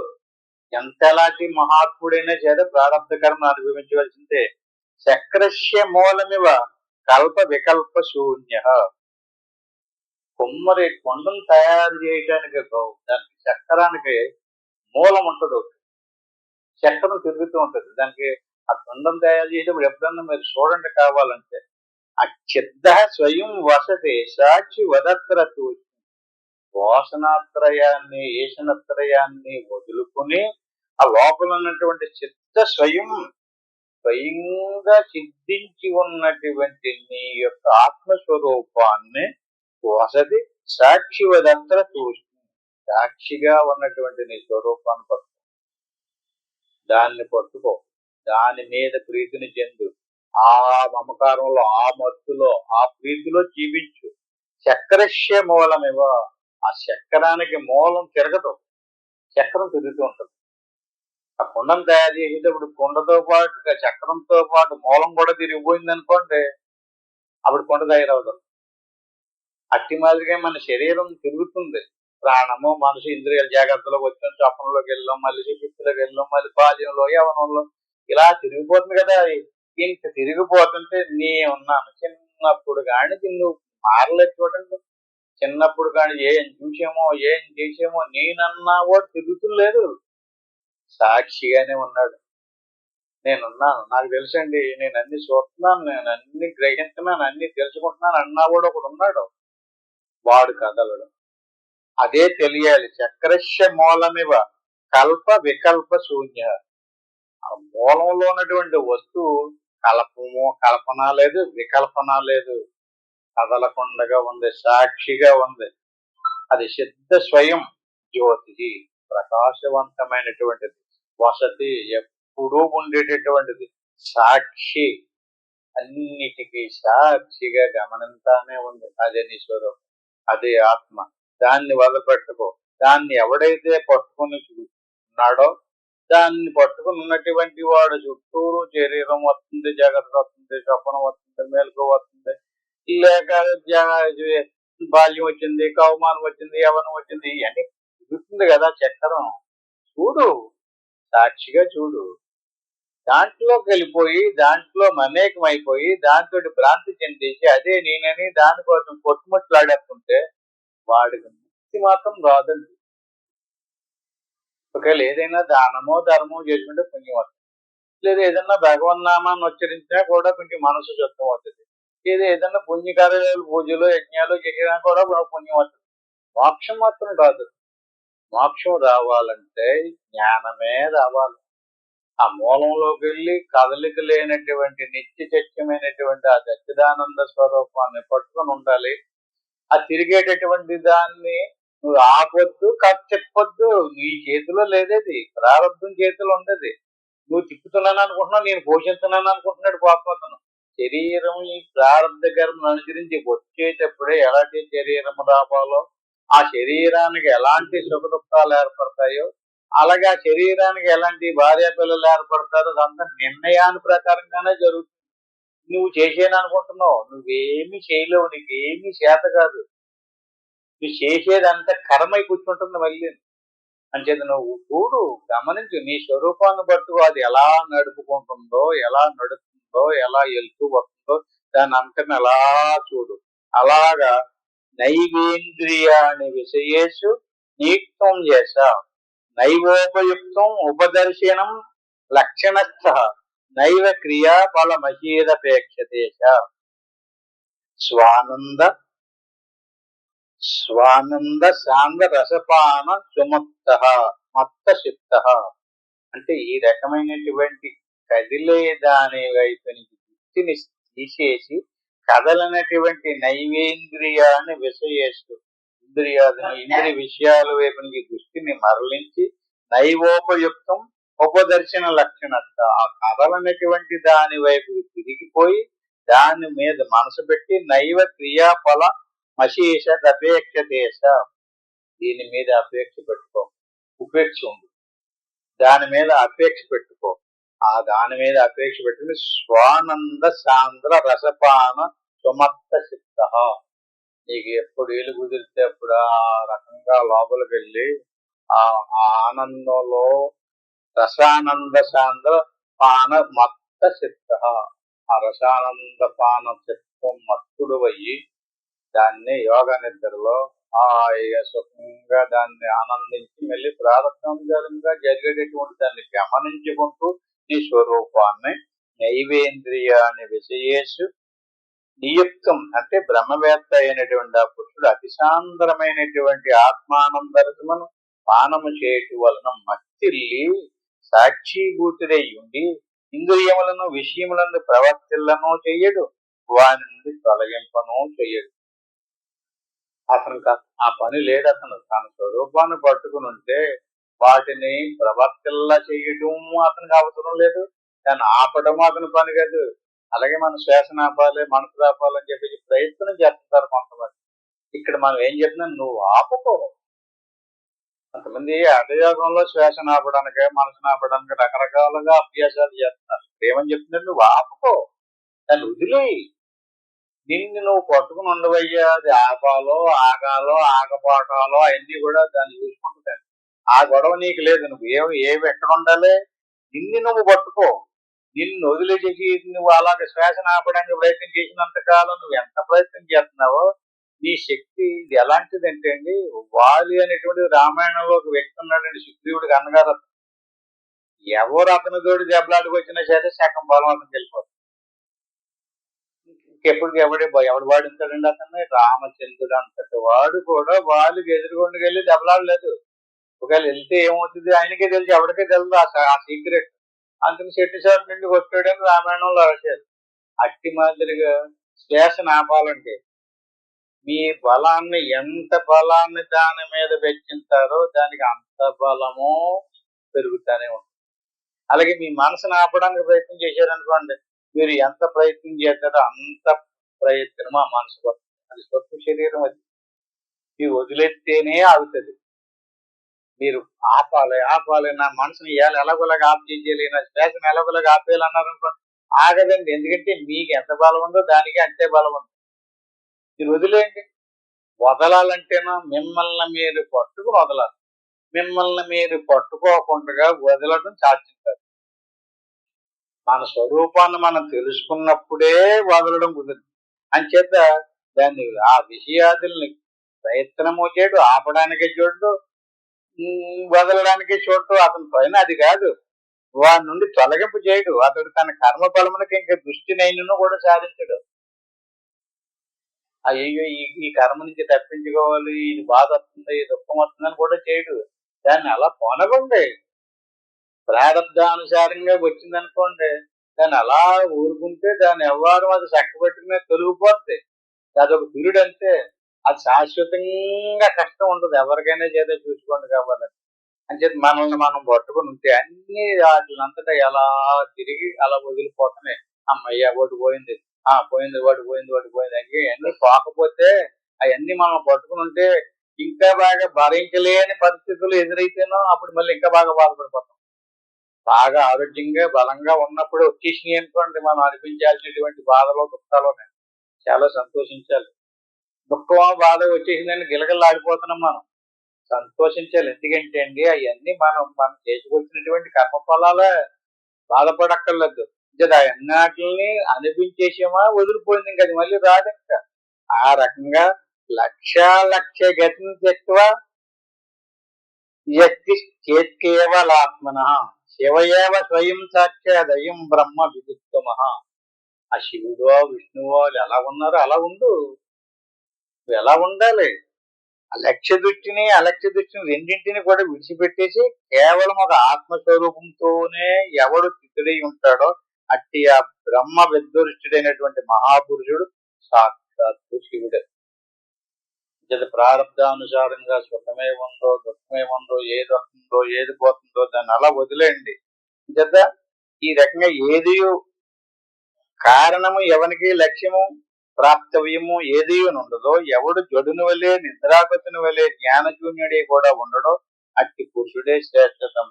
ఎంతలాంటి మహాత్ముడైనా సరే ప్రారంభ కర్మ అనుభవించవలసిందే. చక్రస్య మూలమివ కల్ప వికల్ప శూన్య. కొమ్మరి కొండను తయారు చేయడానికి దానికి చక్రానికి మూలం ఉంటుంది. చక్రం తిరుగుతూ ఉంటుంది. దానికి ఆ కొండను తయారు చేసేటప్పుడు ఎప్పుడన్నా మీరు చూడండి కావాలంటే. ఆ చిద్ద స్వయం వసతి సాక్షి వదత్ర తూచి. వాసనాత్రయాన్ని, ఈశనత్రయాన్ని వదులుకుని ఆ లోపల ఉన్నటువంటి చిత్త స్వయంగా సిద్ధించి ఉన్నటువంటి నీ యొక్క ఆత్మస్వరూపాన్ని వసతి సాక్షి వదత్ర తూచి. సాక్షిగా ఉన్నటువంటి నీ స్వరూపాన్ని పట్టుకో, దాన్ని పట్టుకో, దాని మీద ప్రీతిని చెందు. ఆ మమకారంలో, ఆ మత్తులో, ఆ ప్రీతిలో జీవించు. చక్రస్య మూలమివ. ఆ చక్రానికి మూలం తిరగదు, చక్రం తిరుగుతూ ఉంటుంది. ఆ కుండను తయారు చేసేటప్పుడు కుండతో పాటు చక్రంతో పాటు మూలం కూడా తిరిగిపోయింది అనుకోండి, అప్పుడు కుండ తయారవుతుంది. అట్టి మాదిరిగా మన శరీరం తిరుగుతుంది. ప్రాణము, మనసు, ఇంద్రియాల జాగ్రత్తలోకి వచ్చాం, స్వప్నంలోకి వెళ్ళాం, మళ్ళీ సుషుప్తిలోకి వెళ్ళాం, మళ్ళీ బాల్యంలో, యవనంలో ఇలా తిరిగిపోతుంది కదా. ఇంత తిరిగిపోతుంటే నీ ఉన్నాను. చిన్నప్పుడు కానీ నువ్వు మారలేదు చూడండి. చిన్నప్పుడు కానీ ఏం చూసామో, ఏం చేసామో నేనన్నా కూడా తిరుగుతులేదు. సాక్షిగానే ఉన్నాడు. నేనున్నాను, నాకు తెలుసండి, నేను అన్ని చూస్తున్నాను, నేను అన్ని గ్రహిస్తున్నాను, అన్ని తెలుసుకుంటున్నాను అన్నా కూడా ఒకడు ఉన్నాడు. వాడు కదలడు. అదే తెలియాలి. చక్రస్య మూలమివ కల్ప వికల్ప శూన్య. ఆ మూలంలో ఉన్నటువంటి వస్తువు కల్పన లేదు, వికల్పన లేదు, కదలకుండగా ఉంది, సాక్షిగా ఉంది. అది సిద్ధ స్వయం జ్యోతి, ప్రకాశవంతమైనటువంటిది, వసతి, ఎప్పుడూ ఉండేటటువంటిది, సాక్షి, అన్నిటికీ సాక్షిగా గమనంతానే ఉంది. అదే నీ స్వరూపం, అదే ఆత్మ. దాన్ని వదలపెట్టుకో. దాన్ని ఎవడైతే పట్టుకుని ఉన్నాడో, దాన్ని పట్టుకుని ఉన్నటువంటి వాడు చుట్టూరు శరీరం వస్తుంది, జాగ్రత్త వస్తుంది, స్వప్నం వస్తుంది, మేలుకు వస్తుంది, లేక బాల్యం వచ్చింది, కౌమానం వచ్చింది, యవనం వచ్చింది, ఇవన్నీ తిరుగుతుంది కదా చక్రం. చూడు, సాక్షిగా చూడు. దాంట్లోకి వెళ్ళిపోయి దాంట్లో మమేకమైపోయి దాంతో భ్రాంతి చెందేసి అదే నేనని దానికోసం కొట్టుముట్లాడేస్తుంటే వాడికి ముక్తి మాత్రం రాదండి. ఒకవేళ ఏదైనా దానమో ధర్మమో చేసుకుంటే పుణ్యం వస్తుంది, లేదా ఏదన్నా భగవన్నామాన్ని ఉచ్చరించినా కూడా కొంచెం మనసు శుద్ధం అవుతుంది, లేదా ఏదన్నా పుణ్యకార్యాలు పూజలు యజ్ఞాలు చేసినా కూడా పుణ్యం వస్తుంది. మోక్షం మాత్రం రాదు. మోక్షం రావాలంటే జ్ఞానమే రావాలి. ఆ మూలంలోకి వెళ్ళి కదలిక లేనటువంటి నిత్య సత్యమైనటువంటి ఆ సచ్చిదానంద స్వరూపాన్ని పట్టుకొని ఉండాలి. ఆ తిరిగేటటువంటి దాన్ని నువ్వు ఆపొద్దు, చెప్పొద్దు. నీ చేతిలో లేదేది, ప్రారంభం చేతిలో ఉండేది. నువ్వు తిప్పుతున్నాను అనుకుంటున్నావు, నేను పోషిస్తున్నాను అనుకుంటున్నాడు పాపతను. శరీరం ఈ ప్రారంభ కర్మను అనుసరించి వచ్చేటప్పుడే ఎలాంటి శరీరం రావాలో, ఆ శరీరానికి ఎలాంటి సుఖ దుఃఖాలు ఏర్పడతాయో, అలాగే ఆ శరీరానికి ఎలాంటి భార్య పిల్లలు ఏర్పడతారో అదంతా నిర్ణయాన్ని ప్రకారంగానే జరుగుతుంది. నువ్వు చేసేను అనుకుంటున్నావు, నువ్వేమి చేయలేవు, నీకేమీ చేత కాదు. నువ్వు చేసేదంతా కర్మై కూర్చుంటుంది మళ్ళీ. అంచేత నువ్వు చూడు, గమనించు, నీ స్వరూపాన్ని బట్టు అది ఎలా నడుపుకుంటుందో, ఎలా నడుస్తుందో, ఎలా వెళ్తూ వస్తుందో దాని అంతని అలా చూడు. అలాగా నైవేంద్రియాని విషయేషు నియుక్తం చేశా, నైవోపయుక్తం ఉపదర్శనం లక్షణస్థ, నైవ క్రియా ఫలమహీరపేక్షతేశ. స్వానంద సాంద రసపాన సుమత్త మత్త చిత్త. అంటే ఈ రకమైనటువంటి కదిలే దాని వైపు నుంచి దృష్టిని తీసేసి కదలనటువంటి నైవేంద్రియాన్ని విషయేస్తూ ఇంద్రియ విషయాల వైపు నుంచి దృష్టిని మరలించి నైవోపయుక్తం ఉపదర్శన లక్షణత, ఆ కదలనటువంటి దాని వైపు తిరిగిపోయి దాని మీద మనసు పెట్టి నైవ క్రియాఫల మశేష అపేక్షతేశ, దీని మీద అపేక్ష పెట్టుకో, ఉపేక్ష ఉంది, దాని మీద అపేక్ష పెట్టుకో. ఆ దాని మీద అపేక్ష పెట్టుకుని స్వానంద సాంద్ర రసపాన సుమత్త చిత్త. నీకు ఎప్పుడు వీలు కుదిరితే అప్పుడు ఆ రకంగా లోపలికి వెళ్ళి ఆ ఆనందంలో రసానంద సాంద్ర పాన మత్త చిత్త, ఆ రసానంద పాన చిత్తం మత్తుడు అయ్యి దాన్ని యోగ నిద్రలో హాయిగా సుఖంగా దాన్ని ఆనందించి మళ్ళీ ప్రారంభంగా జరిగేటటువంటి దాన్ని గమనించుకుంటూ నీ స్వరూపాన్ని నైవేంద్రియాన్ని విషయేషు నియుక్తం, అంటే బ్రహ్మవేత్త అయినటువంటి ఆ పురుషుడు అతిశాంతరమైనటువంటి ఆత్మానందరసమును పానము చేయటం వలన మత్తిల్లి సాక్షిభూతుడై ఉండి ఇంద్రియములను విషయములను ప్రవర్తిల్లను చెయ్యడు, వాని నుండి తొలగింపను చెయ్యడు. అతనికి ఆ పని లేదు. అతను తన స్వరూపాన్ని పట్టుకుని ఉంటే వాటిని ప్రవర్తిల్లా చేయడం అతనికి అవసరం లేదు, దాన్ని ఆపడం అతని పని కాదు. అలాగే మనం శ్వాసను ఆపాలి, మనసు ఆపాలని చెప్పి ప్రయత్నం చేస్తుంటారు కొంతమంది. ఇక్కడ మనం ఏం చెప్తున్నాం, నువ్వు ఆపుకో. కొంతమంది అటయోగంలో శ్వాసను ఆపడానికి, మనసును ఆపడానికి రకరకాలుగా అభ్యాసాలు చేస్తున్నారు. ఏమని చెప్తున్నారు, నువ్వు ఆపుకో, దాన్ని వదిలేయి. నిన్ను నువ్వు పట్టుకుని ఉండవయ్యా, అది ఆపాలో ఆగాలో ఆగపాటాలో అవన్నీ కూడా దాన్ని చూసుకుంటాను. ఆ గొడవ నీకు లేదు. నువ్వు ఏవి ఎక్కడ ఉండాలి, నిన్ను నువ్వు పట్టుకో. నిన్ను వదిలేసేసి నువ్వు అలాగే శ్వాసను ఆపడానికి ప్రయత్నం చేసినంత కాలం నువ్వు ఎంత ప్రయత్నం చేస్తున్నావో నీ శక్తి ఇది ఎలాంటిది అంటే అండి, వాలి అనేటువంటి రామాయణంలో ఒక వ్యక్తి ఉన్నాడండి, సుగ్రీవుడికి అన్నగారు. ఎవరు అతని తోటి దెబ్బలాడికి వచ్చినా సరే సగం బలం అతనికి వెళ్ళిపోతుంది. ఎవడు వాడుతాడండి అతన్ని, రామచంద్రుడు అంతటి వాడు కూడా వాళ్ళకి ఎదురుగొండకి వెళ్ళి దెబ్బలాడలేదు. ఒకవేళ వెళ్తే ఏమవుతుంది ఆయనకే తెలిసి ఎవరికే తెలుసు ఆ సీక్రెట్. అందుకని చెట్టు చోటు నుండి కొట్టాడని రామాయణంలో రాశారు. అట్టి మాదిరిగా శ్వాసను ఆపాలంటే మీ బలాన్ని ఎంత బలాన్ని దాని మీద వెచ్చింటారో దానికి అంత బలము పెరుగుతానే ఉంటుంది. అలాగే మీ మనసును ఆపడానికి ప్రయత్నం చేశారనుకోండి, మీరు ఎంత ప్రయత్నం చేస్తారో అంత ప్రయత్నం ఆ మనసు అది స్వప్న శరీరం. అది మీరు వదిలేస్తేనే ఆగుతుంది. మీరు ఆపాలి నా మనసుని ఎలాగోలాగా ఆఫ్ చేయాలి, నా శ్వాసను ఎలాగోలాగా ఆపేయాలన్నారు అనుకోండి, ఆగదండి. ఎందుకంటే మీకు ఎంత బలం ఉందో దానికి అంతే బలం ఉంది. మీరు వదిలేయండి. వదలాలంటేనో మిమ్మల్ని మీరు పట్టుకుని వదలాలి. మిమ్మల్ని మీరు పట్టుకోకుండా వదలడం సాధ్యం. మన స్వరూపాన్ని మనం తెలుసుకున్నప్పుడే వదలడం కుదరదు. అంచేత దాన్ని ఆ విషయాదుల్ని ప్రయత్నము చేయడు, ఆపడానికి చూడడు, వదలడానికి చూడటం అతని పైన అది కాదు. వాడి నుండి తొలగింపు చేయడు. అతడు తన కర్మ ఫలమునకి ఇంకా దృష్టి నైన్ను కూడా సాధించడు. అయ్యో ఈ కర్మ నుంచి తప్పించుకోవాలి, ఇది బాధ వస్తుంది, దుఃఖం వస్తుందని కూడా చేయడు. దాన్ని అలా పొనగండి. ప్రారంధానుసారంగా వచ్చిందనుకోండి, దాన్ని అలా ఊరుకుంటే దాన్ని ఎవరు అది చక్కబెట్టుకునే తొలగిపోద్ది. అదొక పీరియడ్ అంతే. అది శాశ్వతంగా కష్టం ఉండదు. ఎవరికైనా చేత చూసుకోండి కావాలని. అంచేది మనల్ని మనం పట్టుకుని ఉంటే అన్ని వాటినంతటా ఎలా తిరిగి అలా వదిలిపోతున్నాయి. అమ్మయ్య ఒకటి పోయింది, పోయింది, వాటి పోయింది, వాటి పోయింది. అంటే అన్ని పోకపోతే అవన్నీ మనం పట్టుకుని ఉంటే ఇంకా బాగా భరించలేని పరిస్థితులు ఎదురైతేనో అప్పుడు మళ్ళీ ఇంకా బాగా బాధపడిపోతాం. బాగా ఆరోగ్యంగా బలంగా ఉన్నప్పుడు వచ్చేసినాయి అనుకోండి, మనం అనిపించాల్సినటువంటి బాధలో దుఃఖాలోనే చాలా సంతోషించాలి. దుఃఖం బాధ వచ్చేసిందని గిలగిల్లాడిపోతున్నాం. మనం సంతోషించాలి. ఎందుకంటే అండి అవన్నీ మనం చేసుకొచ్చినటువంటి కర్మఫలాలే. బాధపడక్కర్లేదు. అన్నిటిని అనిపించేసామా వదిలిపోయింది, ఇంకా అది మళ్ళీ రాదు. ఇంకా ఆ రకంగా లక్ష్య గతిని ఎక్కువ వ్యక్తి చేత్కేవలాత్మన శివయేవ స్వయం సాక్షాదయం బ్రహ్మ విదుత్తమ. ఆ శివుడో విష్ణువో ఎలా ఉన్నారో అలా ఉండు. నువ్వు ఎలా ఉండాలి? అలక్ష్య దృష్టిని అలక్ష్య దృష్టిని రెండింటిని కూడా విడిచిపెట్టేసి కేవలం ఒక ఆత్మస్వరూపంతోనే ఎవడు స్థితుడై ఉంటాడో అట్టి ఆ బ్రహ్మ విద్వరుష్టుడైనటువంటి మహాపురుషుడు సాక్షాత్తు శివుడే. ప్రారంధానుసారంగా సుఖమే ఉందో దుఃఖమే ఉందో, ఏది వస్తుందో ఏది పోతుందో దాన్ని అలా వదిలేయండి. చేత ఈ రకంగా ఏది కారణము ఎవరికి లక్ష్యము ప్రాప్తవ్యము ఏది ఉండదో, ఎవడు జడుని వలె నిద్రాగతుని వలె జ్ఞానశూన్యుడే కూడా ఉండడో అట్టి పురుషుడే శ్రేష్టతం.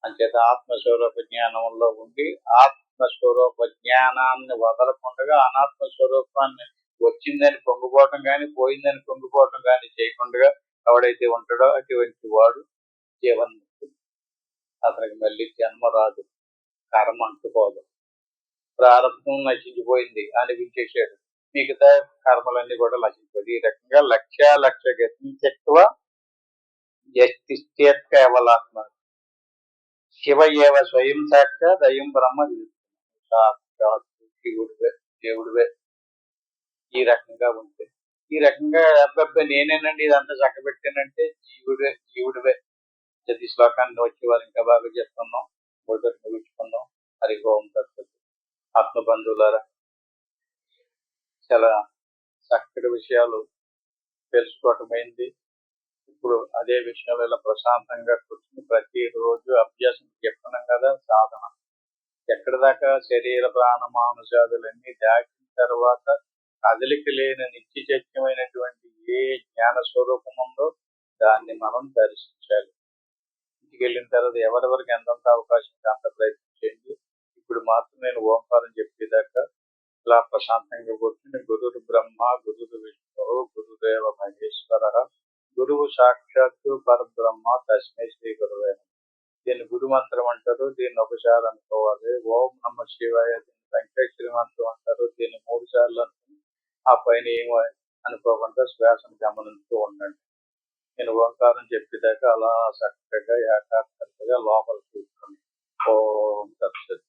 అంచేత ఆత్మస్వరూప జ్ఞానంలో ఉండి ఆత్మస్వరూప జ్ఞానాన్ని వదలకుండా అనాత్మస్వరూపాన్ని వచ్చిందని పొంగిపోవటం కానీ పోయిందని పొంగిపోవటం కానీ చేయకుండా ఎవడైతే ఉంటాడో అటువంటి వాడు జీవన్ముక్తుడు. అతనికి మళ్ళీ జన్మ రాదు, కర్మ అంటుకోదు. ప్రారంభం నశించిపోయింది అనిపించేశాడు, మిగతా కర్మలన్నీ కూడా నశించిపోయింది. ఈ రకంగా లక్ష్య గతించెక్కువ కేవలాత్మ శివ ఏవ స్వయం సాక్షాత్ అయం బ్రహ్మ సాక్షాత్ శివుడివే, దేవుడివే. ఈ రకంగా ఉంటే ఈ రకంగా అబ్బాయి నేనేనండి ఇదంతా చక్కబెట్టానంటే జీవుడివే. ప్రతి శ్లోకాన్ని వచ్చి వారు ఇంకా బాగా చెప్తున్నాం, ముగించుకున్నాం. హరి ఓం తత్సత్. ఆత్మబంధువులారా, చాలా చక్కటి విషయాలు తెలుసుకోవటమైంది. ఇప్పుడు అదే విషయాలు ఇలా ప్రశాంతంగా కూర్చుని ప్రతిరోజు అభ్యాసం చెప్తున్నాం కదా, సాధన. ఎక్కడి దాకా శరీర ప్రాణ మానుషాదులన్నీ దాటిన తర్వాత కదలిక లేని నిత్య చైత్యమైనటువంటి ఏ జ్ఞాన స్వరూపం ఉందో దాన్ని మనం దర్శించాలి. ఇంటికి వెళ్ళిన తర్వాత ఎవరెవరికి ఎంతంత అవకాశం అంత ప్రయత్నం చేయండి. ఇప్పుడు మాత్రం నేను ఓంకారం చెప్పేదాకా ఇలా ప్రశాంతంగా కూర్చుని గురువు బ్రహ్మ గురువు విష్ణు గురుదేవ మహేశ్వర గురువు సాక్షాత్తు పరబ్రహ్మ తస్మై శ్రీ గురువే. దీన్ని గురు మంత్రం అంటారు, దీన్ని ఒకసారి అనుకోవాలి. ఓం నమ శివాయ దీన్ని వెంకటేశ్వరి మంత్రం అంటారు, దీన్ని 3 సార్లు అనుకుని ఆ పైన ఏమో అనుకోకుండా శ్వాసను గమనిస్తూ ఉండండి. నేను ఓంకారం చెప్పేదాకా అలా చక్కగా ఏకాగ్రతగా లోపల చూసుకోండి. ఓం తత్సత్.